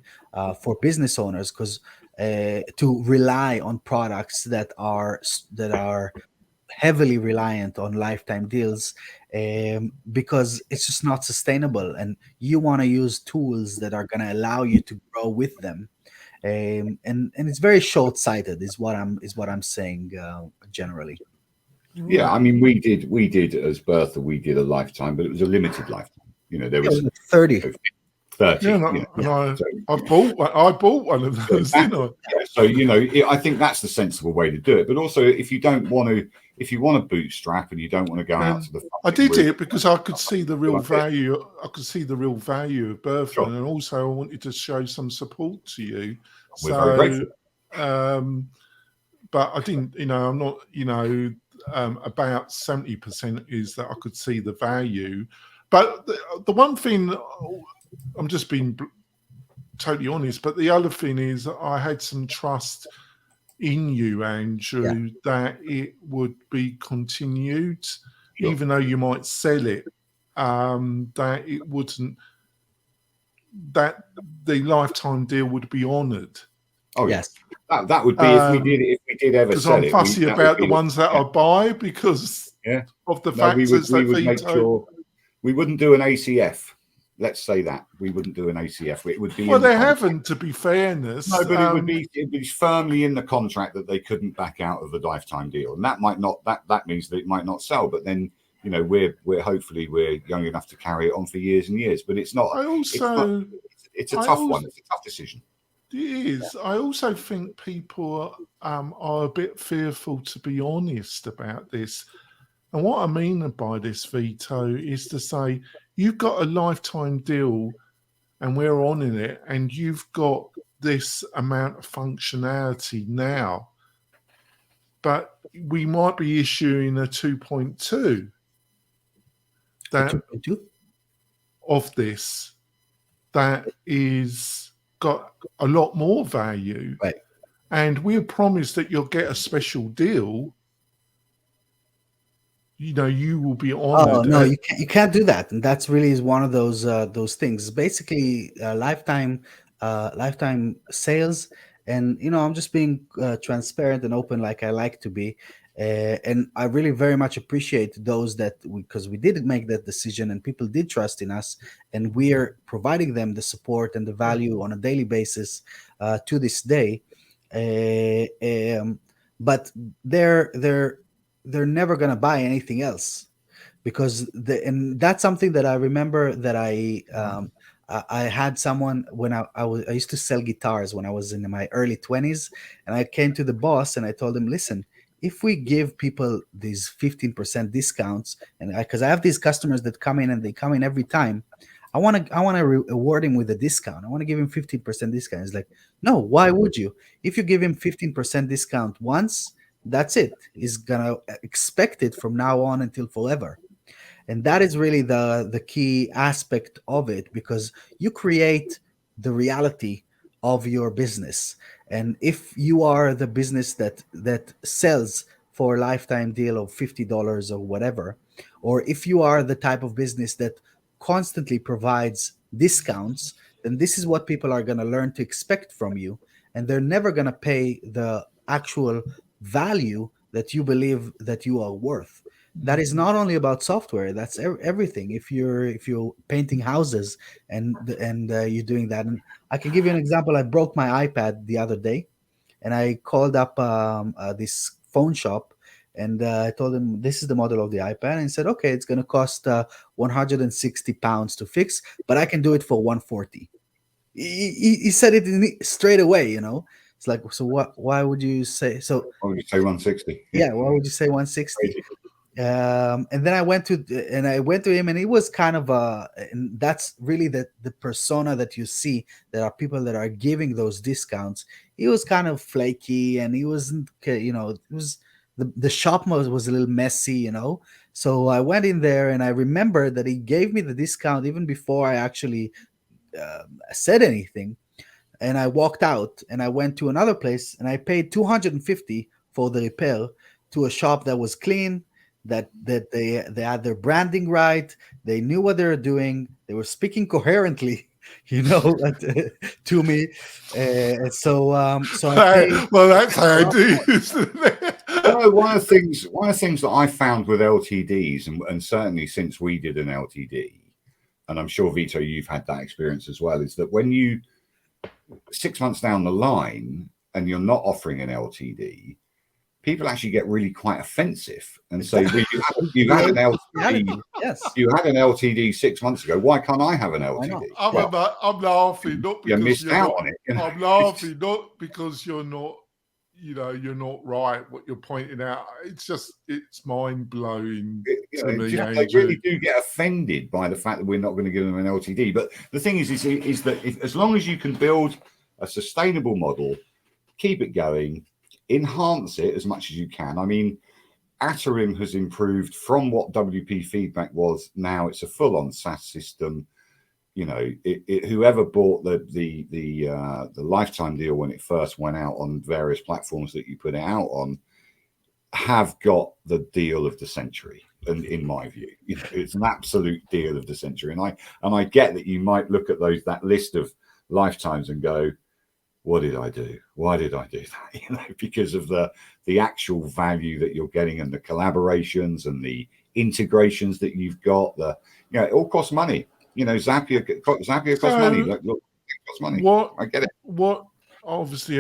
for business owners, because to rely on products that are heavily reliant on lifetime deals, because it's just not sustainable. And you want to use tools that are going to allow you to grow with them. And it's very short sighted, is what I'm saying generally. Yeah, I Right. mean, we did as Bertha, we did a lifetime, but it was a limited lifetime. There It was was like 30. 30. Yeah, and So, I bought one. I bought one of those, didn't I? yeah, so I think that's the sensible way to do it. But also, if you want to bootstrap and you don't want to go out Yeah. to the I public did route, it because I could see the real like this, value. I could see the real value of Bertha, sure, and also I wanted to show some support to you. we're very So, grateful. but I didn't. I'm not. About 70% is that I could see the value. But the one thing, I'm just being totally honest. But the other thing is, I had some trust in you, Yeah. Andrew, that it would be continued, Sure. even though you might sell it. That it wouldn't. That the lifetime deal would be honoured. Oh yeah, Yes. that would be if we did ever Because sell I'm it. fussy That would about the be ones that yeah, I buy because yeah. of the No, factors we that would make Vito. sure we wouldn't do an ACF. Let's say that we wouldn't do an ACF. It would be Well, in the they contract. haven't, to be fairness. No, but it would be firmly in the contract that they couldn't back out of the lifetime deal, and that might not that means that it might not sell. But then we're hopefully we're young enough to carry it on for years and years. But it's not. I also, It's a I tough one. also, It's a tough decision. it is. I also think people are a bit fearful to be honest about this. And what I mean by this, Vito, is to say you've got a lifetime deal and we're on in it, and you've got this amount of functionality now, but we might be issuing a 2.2 that 2.2? of this that is got a lot more value, Right. and we're promised that you'll get a special deal. You know, you will be honored. Oh no, you can't do that, and that's really is one of those things. Basically, lifetime sales, and I'm just being transparent and open, like I like to be. And I really very much appreciate those that because we did make that decision, and people did trust in us, and we are providing them the support and the value on a daily basis to this day. But they're never going to buy anything else because and that's something that I remember that I had someone when I used to sell guitars when I was in my early 20s, and I came to the boss and I told him, listen, if we give people these 15% discounts, and because I have these customers that come in and they come in every time, I want to reward him with a discount. I want to give him 15% discount. He's like, no, why would you? If you give him 15% discount once, that's it. He's gonna expect it from now on until forever. And that is really the key aspect of it, because you create the reality of your business. And if you are the business that sells for a lifetime deal of $50 or whatever, or if you are the type of business that constantly provides discounts, then this is what people are going to learn to expect from you, and they're never going to pay the actual value that you believe that you are worth. That is not only about software, that's everything. If you're painting houses and you're doing that. And I can give you an example. I broke my iPad the other day, and I called up this phone shop, and I told them this is the model of the iPad, and he said, okay, it's going to cost 160 pounds to fix, but I can do it for 140. He said it straight away. It's like, so what? Why would you say so? Why would you say 160? Yeah, why would you say 160? And then I went to him, and it was kind of and that's really the persona that you see. There are people that are giving those discounts. He was kind of flaky, and he wasn't, it was the shop was a little messy. So I went in there, and I remember that he gave me the discount even before I actually said anything. And I walked out, and I went to another place, and I paid 250 for the repair to a shop that was clean, that they had their branding right, they knew what they were doing, they were speaking coherently, to me. So I paid. well, that's how I do, isn't it? One of the things that I found with LTDs, and certainly since we did an LTD, and I'm sure Vito, you've had that experience as well, is that when you 6 months down the line and you're not offering an LTD, people actually get really quite offensive and say, well, you had an LTD. Yes. You had an LTD 6 months ago. Why can't I have an LTD? I'm laughing, not you because missed you're out not, on it. I'm laughing not because you're not, you're not right. What you're pointing out, it's mind blowing to me. They really do get offended by the fact that we're not going to give them an LTD. But the thing is that as long as you can build a sustainable model, keep it going, enhance it as much as you can. I mean, Atarim has improved from what WP feedback was. Now it's a full-on SaaS system. Whoever bought the lifetime deal when it first went out on various platforms that you put it out on have got the deal of the century. And in my view, it's an absolute deal of the century. And I get that you might look at that list of lifetimes and go, what did I do? Why did I do that? Because of the actual value that you're getting, and the collaborations and the integrations that you've got. It all costs money. Zapier costs money. It costs money. I get it. What obviously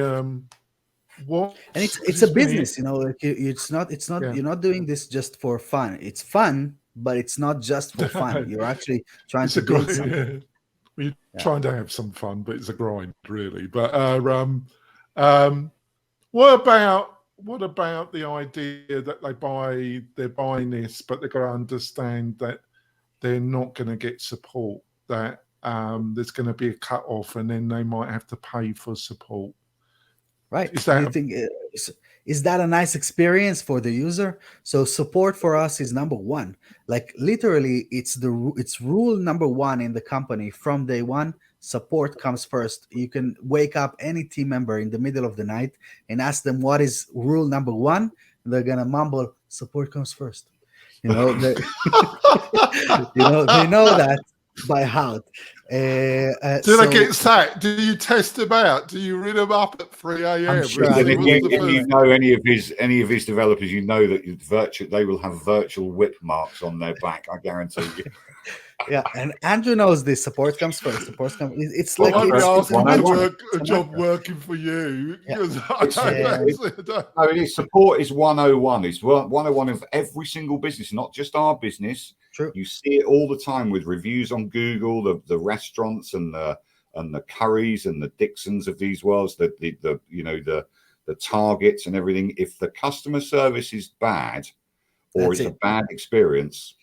what? And it's a business. It's not yeah. You're not doing this just for fun. It's fun, but it's not just for fun. You're actually trying to build something. Yeah. We're trying to have some fun, but it's a grind, really. But what about the idea that they're buying this, but they're going to understand that they're not going to get support, that there's going to be a cut off, and then they might have to pay for support. Right. Is Do that you think is that a nice experience for the user? So support for us is number one. Like literally, it's rule number one in the company from day one. Support comes first. You can wake up any team member in the middle of the night and ask them what is rule number one. They're gonna mumble, "Support comes first." You know, they know that by heart. do they So get sacked? Do you test them out? Do you ring them up at 3 a.m.? I'm sure and I And see if would what's you, the wait if for you first? know any of his developers, you know that they will have virtual whip marks on their back. I guarantee you. yeah, and Andrew knows this. Support comes first. Support comes. It's I like won't be it's a asking to mantra. work a It's a job mantra. working for you Yeah. because It's, Yeah. no, it is support is 101. It's 101 of every single business, not just our business. True. You see it all the time with reviews on Google, the restaurants and the Currys and the Dixons of these worlds, the Targets and everything. If the customer service is bad or That's it's a it. bad experience,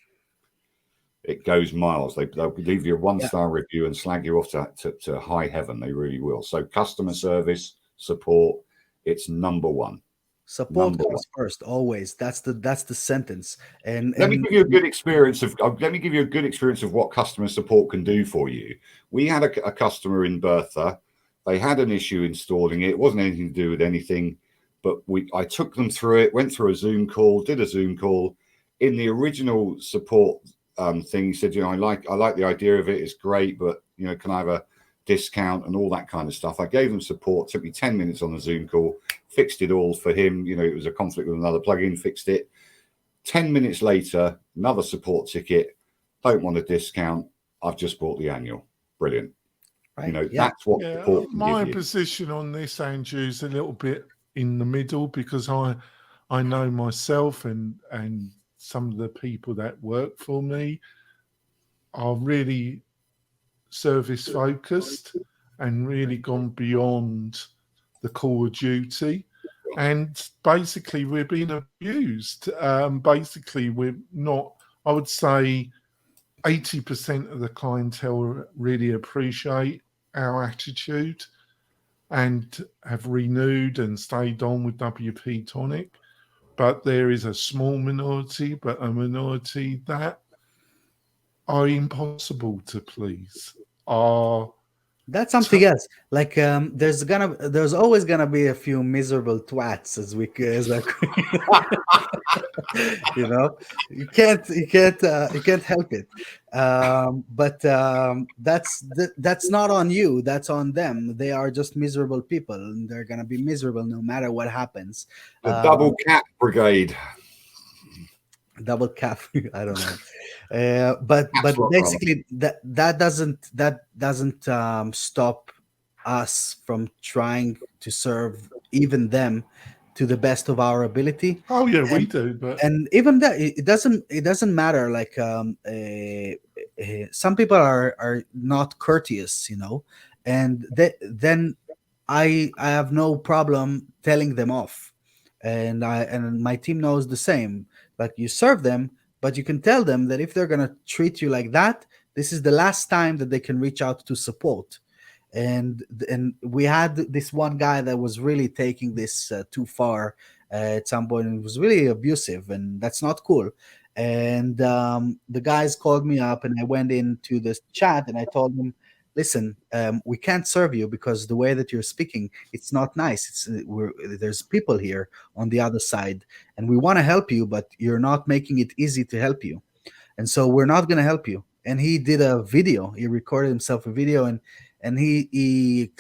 it goes miles. They'll leave you a 1-star review and slag you off to high heaven. They really will. So customer service support, it's number one. Support Number one. comes first always. That's the sentence. And Let me give you a good experience of what customer support can do for you. We had a customer in Bertha. They had an issue installing it. It wasn't anything to do with anything, but I took them through it, went through a Zoom call, did a Zoom call. In the original support thing, he said, I like the idea of it. It's great, but can I have a discount and all that kind of stuff. I gave them support. Took me 10 minutes on the Zoom call, fixed it all for him. It was a conflict with another plugin, fixed it. 10 minutes later, another support ticket. Don't want a discount. I've just bought the annual. Brilliant. right. That's what support can my give you. position on this, Andrew, is a little bit in the middle because I know myself and some of the people that work for me are really service focused and really gone beyond the call of duty. And basically, we're being abused. Basically, we're not, I would say 80% of the clientele really appreciate our attitude and have renewed and stayed on with WP-Tonic. But there is a small minority, but a minority that are impossible to please. That's something else. Like there's always gonna be a few miserable twats you can't help it. But that's not on you. That's on them. They are just miserable people, and they're gonna be miserable no matter what happens. The double cap brigade. Double cap. I don't know. But basically that doesn't stop us from trying to serve even them to the best of our ability. Oh yeah, we do, but And even that it doesn't matter. Like some people are not courteous, and then I have no problem telling them off, and my team knows the same. Like you serve them, but you can tell them that if they're gonna treat you like that, this is the last time that they can reach out to support. And we had this one guy that was really taking this too far at some point. It was really abusive, and that's not cool. And the guys called me up, and I went into this chat, and I told them, listen, we can't serve you because the way that you're speaking, it's not nice. There's people here on the other side, and we want to help you, but you're not making it easy to help you, and so we're not going to help you. And he did a video. He recorded himself a video, and he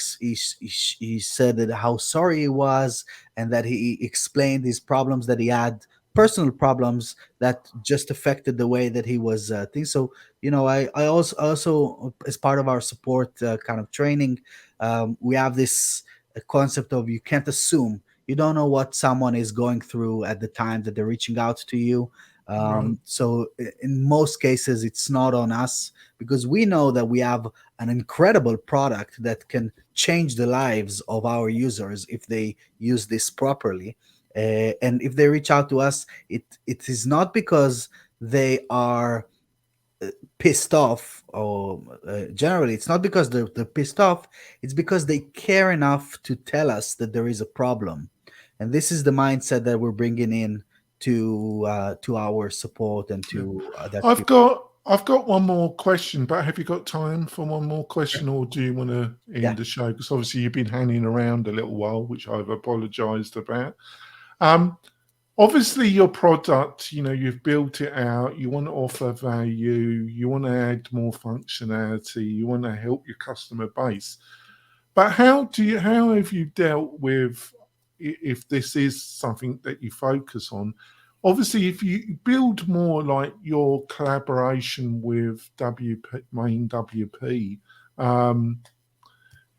said that how sorry he was, and that he explained his problems, that he had personal problems that just affected the way that he was thinking. So I also as part of our support kind of training, we have this concept of you can't assume. You don't know what someone is going through at the time that they're reaching out to you. So in most cases, it's not on us, because we know that we have an incredible product that can change the lives of our users if they use this properly. And if they reach out to us, it is not because they are pissed off, or generally it's not because they're pissed off, it's because they care enough to tell us that there is a problem. And this is the mindset that we're bringing in to our support and Yeah. to that I've people. got one more question, but have you got time for one more question, or do you want to Yeah. end the show? Because obviously you've been hanging around a little while, which I've apologised about. Obviously your product, you've built it out, you want to offer value, you want to add more functionality, you want to help your customer base. But how have you dealt with, if this is something that you focus on? Obviously, if you build more like your collaboration with main WP,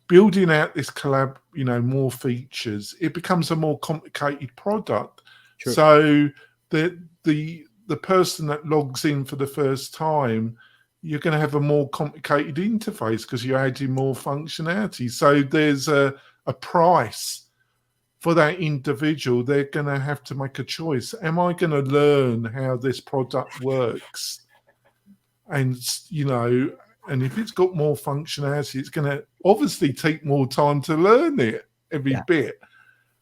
building out this collab, more features, it becomes a more complicated product. True. So the person that logs in for the first time, you're going to have a more complicated interface because you're adding more functionality. So there's a price for that individual. They're going to have to make a choice. Am I going to learn how this product works? And, and if it's got more functionality, it's going to obviously take more time to learn it every bit.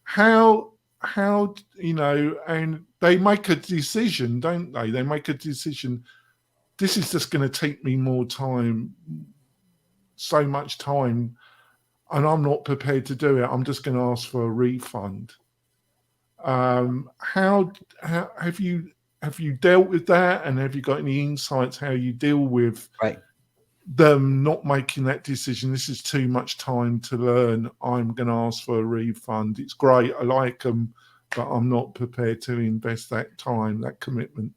How, and they make a decision, don't they? They make a decision. This is just going to take me more time, so much time, and I'm not prepared to do it. I'm just going to ask for a refund. How have you dealt with that, and have you got any insights how you deal with them not making that decision? This is too much time to learn. I'm going to ask for a refund. It's great. I like them, but I'm not prepared to invest that time, that commitment.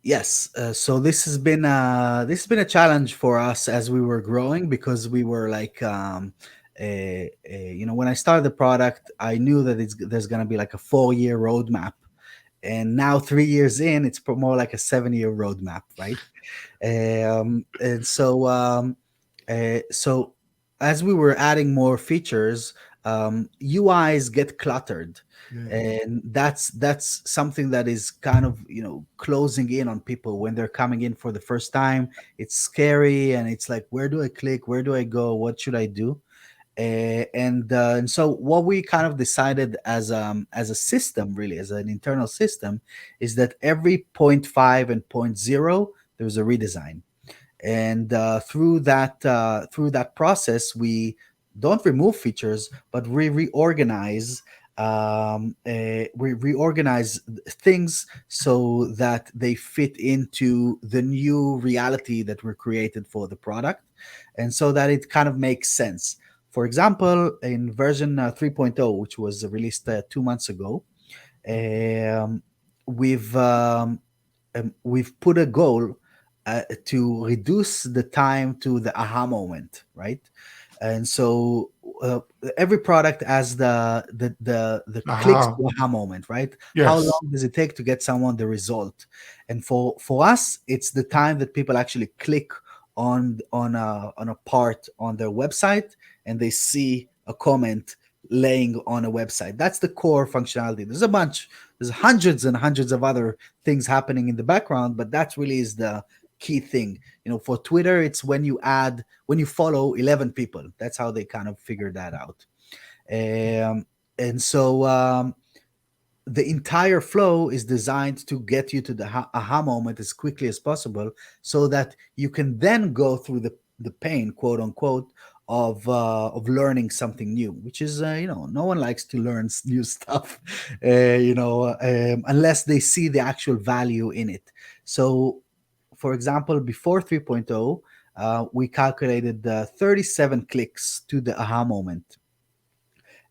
Yes. So this has been a challenge for us as we were growing, because we were like, when I started the product, I knew that there's going to be like a 4-year roadmap, and now 3 years in, it's more like a 7-year roadmap, right? And so as we were adding more features, UIs get cluttered. And that's something that is kind of closing in on people when they're coming in for the first time. It's scary, and it's like, where do I click, where do I go, what should I do? And so what we kind of decided as a system, really as an internal system, is that every 0.5 and 0.0 there's a redesign. And through that process, we don't remove features, but we reorganize things so that they fit into the new reality that we're created for the product, and so that it kind of makes sense. For example, in version 3.0, which was released 2 months ago, um, we've put a goal to reduce the time to the aha moment, right? And so every product has the clicks to aha moment, right? Yes. How long does it take to get someone the result? And for us, it's the time that people actually click on a part on their website, and they see a comment laying on a website. That's the core functionality. There's hundreds and hundreds of other things happening in the background, but that really is the key thing. For Twitter, it's when you follow 11 people. That's how they kind of figured that out. And so the entire flow is designed to get you to the aha moment as quickly as possible, so that you can then go through the pain, quote unquote, of learning something new, which is no one likes to learn new stuff, unless they see the actual value in it. So, for example, before 3.0, we calculated 37 clicks to the aha moment,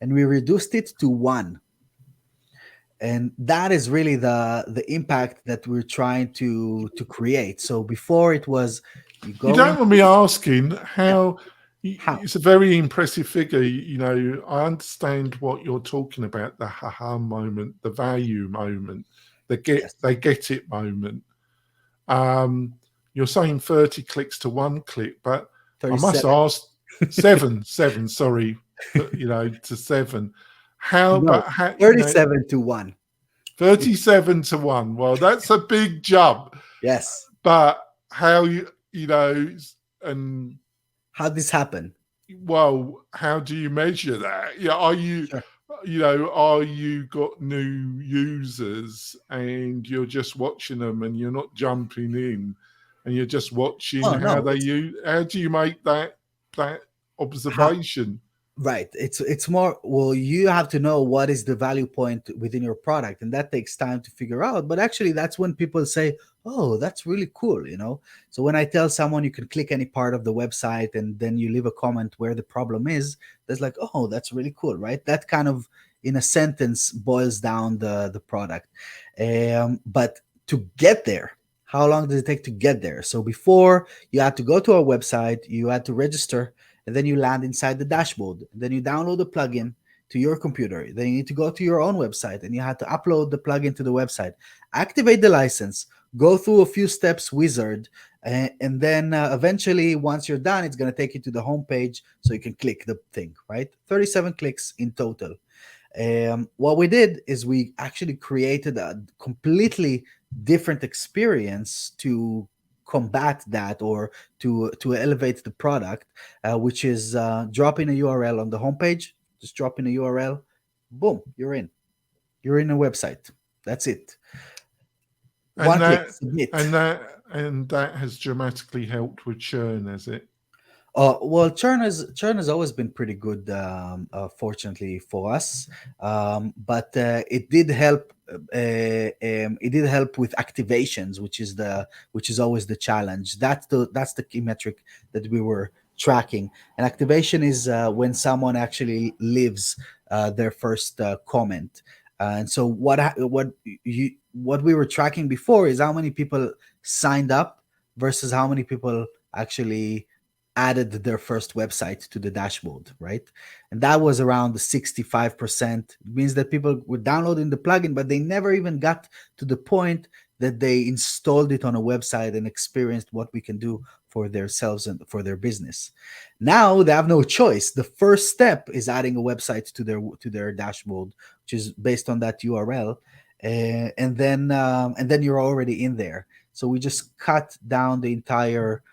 and we reduced it to 1. And that is really the impact that we're trying to create. So before, it was you don't want me asking how. It's a very impressive figure. I understand what you're talking about, the haha moment, the value moment, the they get it moment. You're saying 30 clicks to 1 click, but 37. I must ask, seven, sorry, to 7. How, no, but how, 37 to 1. 37 to 1. Well, that's a big jump. Yes. But how you know, and How this happen? well, how do you measure that? Yeah, are you, Sure. are you got new users and you're just watching them and you're not jumping in and you're just watching Oh how no, they use? How do you make that how observation? right. It's more, well, you have to know what is the value point within your product, and that takes time to figure out. But actually, that's when people say, "Oh, that's really cool," you know. So when I tell someone you can click any part of the website and then you leave a comment where the problem is, there's like, "Oh, that's really cool," right? That kind of, in a sentence, boils down the product. But to get there, how long does it take to get there? So before, you had to go to our website, you had to register, and then you land inside the dashboard. And then you download the plugin to your computer. Then you need to go to your own website and you have to upload the plugin to the website, activate the license, go through a few steps wizard, and then eventually, once you're done, it's going to take you to the home page so you can click the thing, right? 37 clicks in total. What we did is we actually created a completely different experience to combat that, or to elevate the product, which is dropping a URL on the homepage. Just drop in a URL, boom, you're in a website. That's it. And One click, submit. that has dramatically helped with churn, has it? Well, churn has always been pretty good, fortunately for us. But it did help. It did help with activations, which is always the challenge. That's the key metric that we were tracking. And activation is when someone actually leaves their first comment. And so what we were tracking before is how many people signed up versus how many people actually added their first website to the dashboard, right? And that was around the 65%. It means that people were downloading the plugin, but they never even got to the point that they installed it on a website and experienced what we can do for themselves and for their business. Now they have no choice. The first step is adding a website to their dashboard, which is based on that URL, and then you're already in there. So we just cut down the entire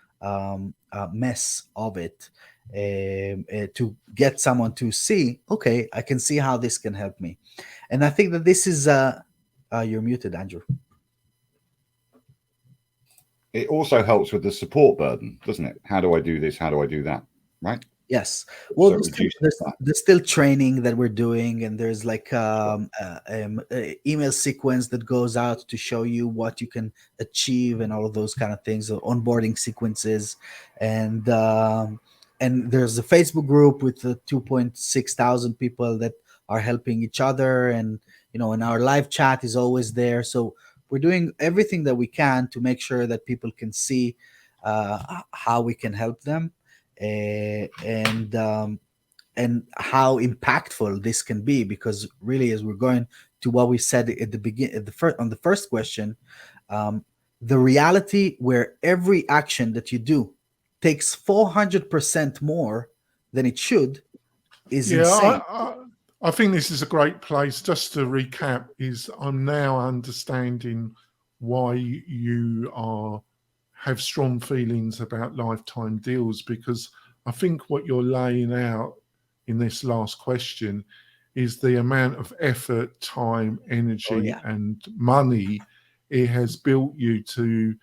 mess of it, to get someone to see, okay, I can see how this can help me. And I think that this is you're muted, Andrew. It also helps with the support burden, doesn't it? How do I do this? How do I do that? Right? Yes. Well, So it reduces that. there's still training that we're doing, and there's like email sequence that goes out to show you what you can achieve and all of those kind of things, so onboarding sequences, and and there's a Facebook group with 2.6 thousand people that are helping each other, and and our live chat is always there. So we're doing everything that we can to make sure that people can see how we can help them, and and how impactful this can be. Because really, as we're going to what we said at the beginning, at the first, on the first question, um, the reality where every action that you do takes 400% more than it should is Yeah, insane. I think this is a great place. Just to recap, is I'm now understanding why you have strong feelings about lifetime deals, because I think what you're laying out in this last question is the amount of effort, time, Oh energy, yeah. and money it has built you to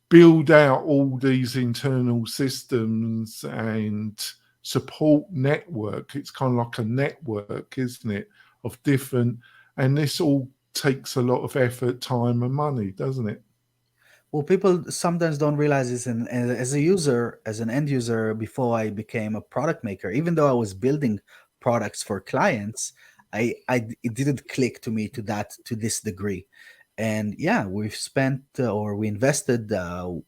build out all these internal systems and support network. It's kind of like a network, isn't it, of different, and this all takes a lot of effort, time, and money, doesn't it? Well, people sometimes don't realize this. And as a user, as an end user, before I became a product maker, even though I was building products for clients, it didn't click to me to this degree. And yeah, we've spent or we invested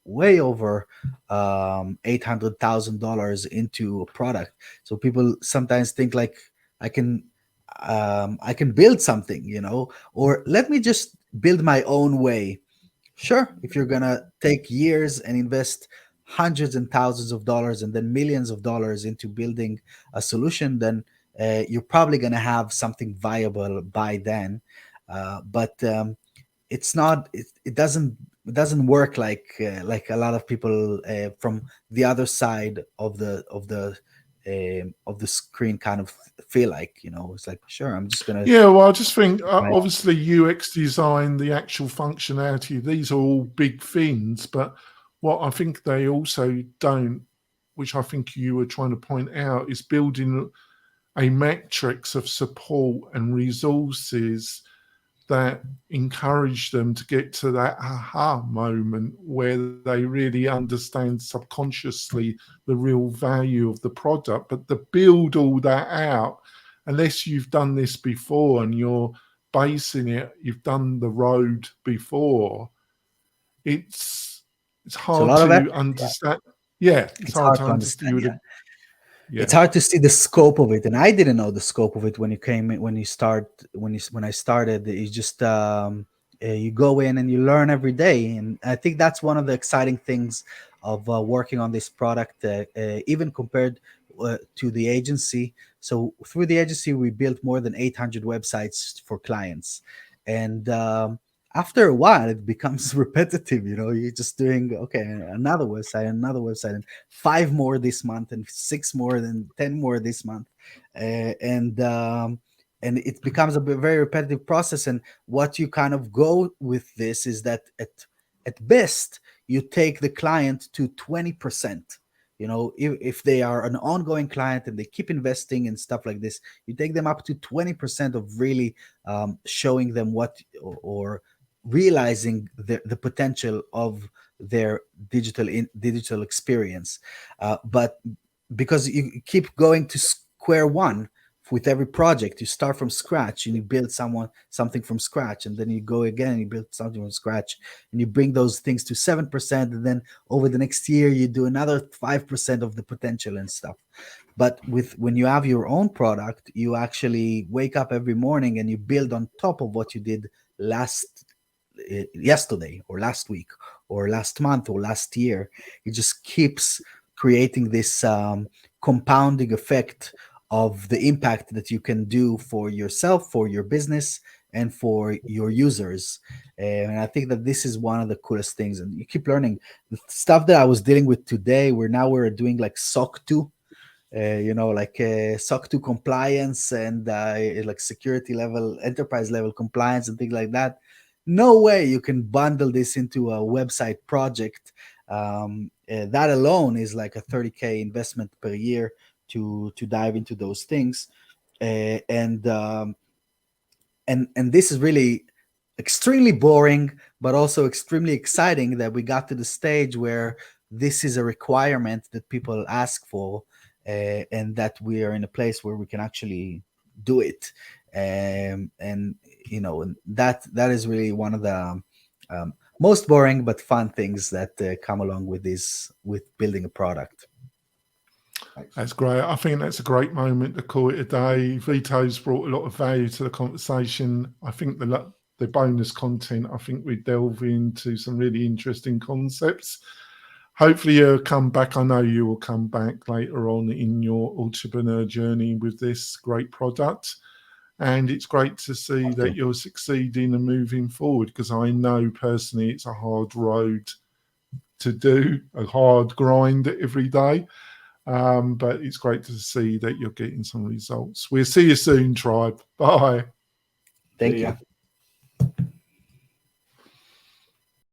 way over $800,000 into a product. So people sometimes think like, I can I can build something, or let me just build my own way. Sure, if you're gonna take years and invest hundreds and thousands of dollars and then millions of dollars into building a solution, then you're probably gonna have something viable by then. But it's not. It doesn't work like a lot of people from the other side of the screen kind of feel like, it's like, sure, I'm just gonna. Yeah, well, I just think Right. obviously UX design, the actual functionality, these are all big things. But what I think they also don't, which I think you were trying to point out, is building a matrix of support and resources that encourage them to get to that aha moment where they really understand subconsciously the real value of the product. But to build all that out, unless you've done this before and you're basing it, you've done the road before, it's It's a hard lot of to effort. understand. Yeah, it's It's hard hard to to understand. You understand. would Yeah. have, yeah. It's hard to see the scope of it, and I didn't know the scope of it when you came in, when I started. You just you go in and you learn every day, and I think that's one of the exciting things of working on this product, even compared to the agency. So through the agency, we built more than 800 websites for clients, and after a while, it becomes repetitive. You're just doing, okay, another website, and 5 more this month, and 6 more, and 10 more this month, and it becomes a very repetitive process. And what you kind of go with this is that at best you take the client to 20%. If they are an ongoing client and they keep investing and stuff like this, you take them up to 20% of really showing them what, or realizing the potential of their digital experience. But because you keep going to square one with every project, you start from scratch and you build something from scratch, and then you go again and you build something from scratch, and you bring those things to 7%, and then over the next year you do another 5% of the potential and stuff. But when you have your own product, you actually wake up every morning and you build on top of what you did yesterday or last week or last month or last year. It just keeps creating this compounding effect of the impact that you can do for yourself, for your business, and for your users. And I think that this is one of the coolest things. And you keep learning the stuff that I was dealing with today. We're doing like SOC 2, like SOC 2 compliance, and like security level, enterprise level compliance, and things like that. No way you can bundle this into a website project. That alone is like a 30K investment per year to dive into those things. And this is really extremely boring, but also extremely exciting that we got to the stage where this is a requirement that people ask for, and that we are in a place where we can actually do it. And that is really one of the most boring but fun things that come along with building a product. That's great. I think that's a great moment to call it a day. Vito's brought a lot of value to the conversation. I think the bonus content, I think we delve into some really interesting concepts. Hopefully you'll come back. I know you will come back later on in your entrepreneur journey with this great product. And it's great to see that you're succeeding and moving forward, because I know personally it's a hard road to do, a hard grind every day. But it's great to see that you're getting some results. We'll see you soon, Tribe. Bye. Thank you.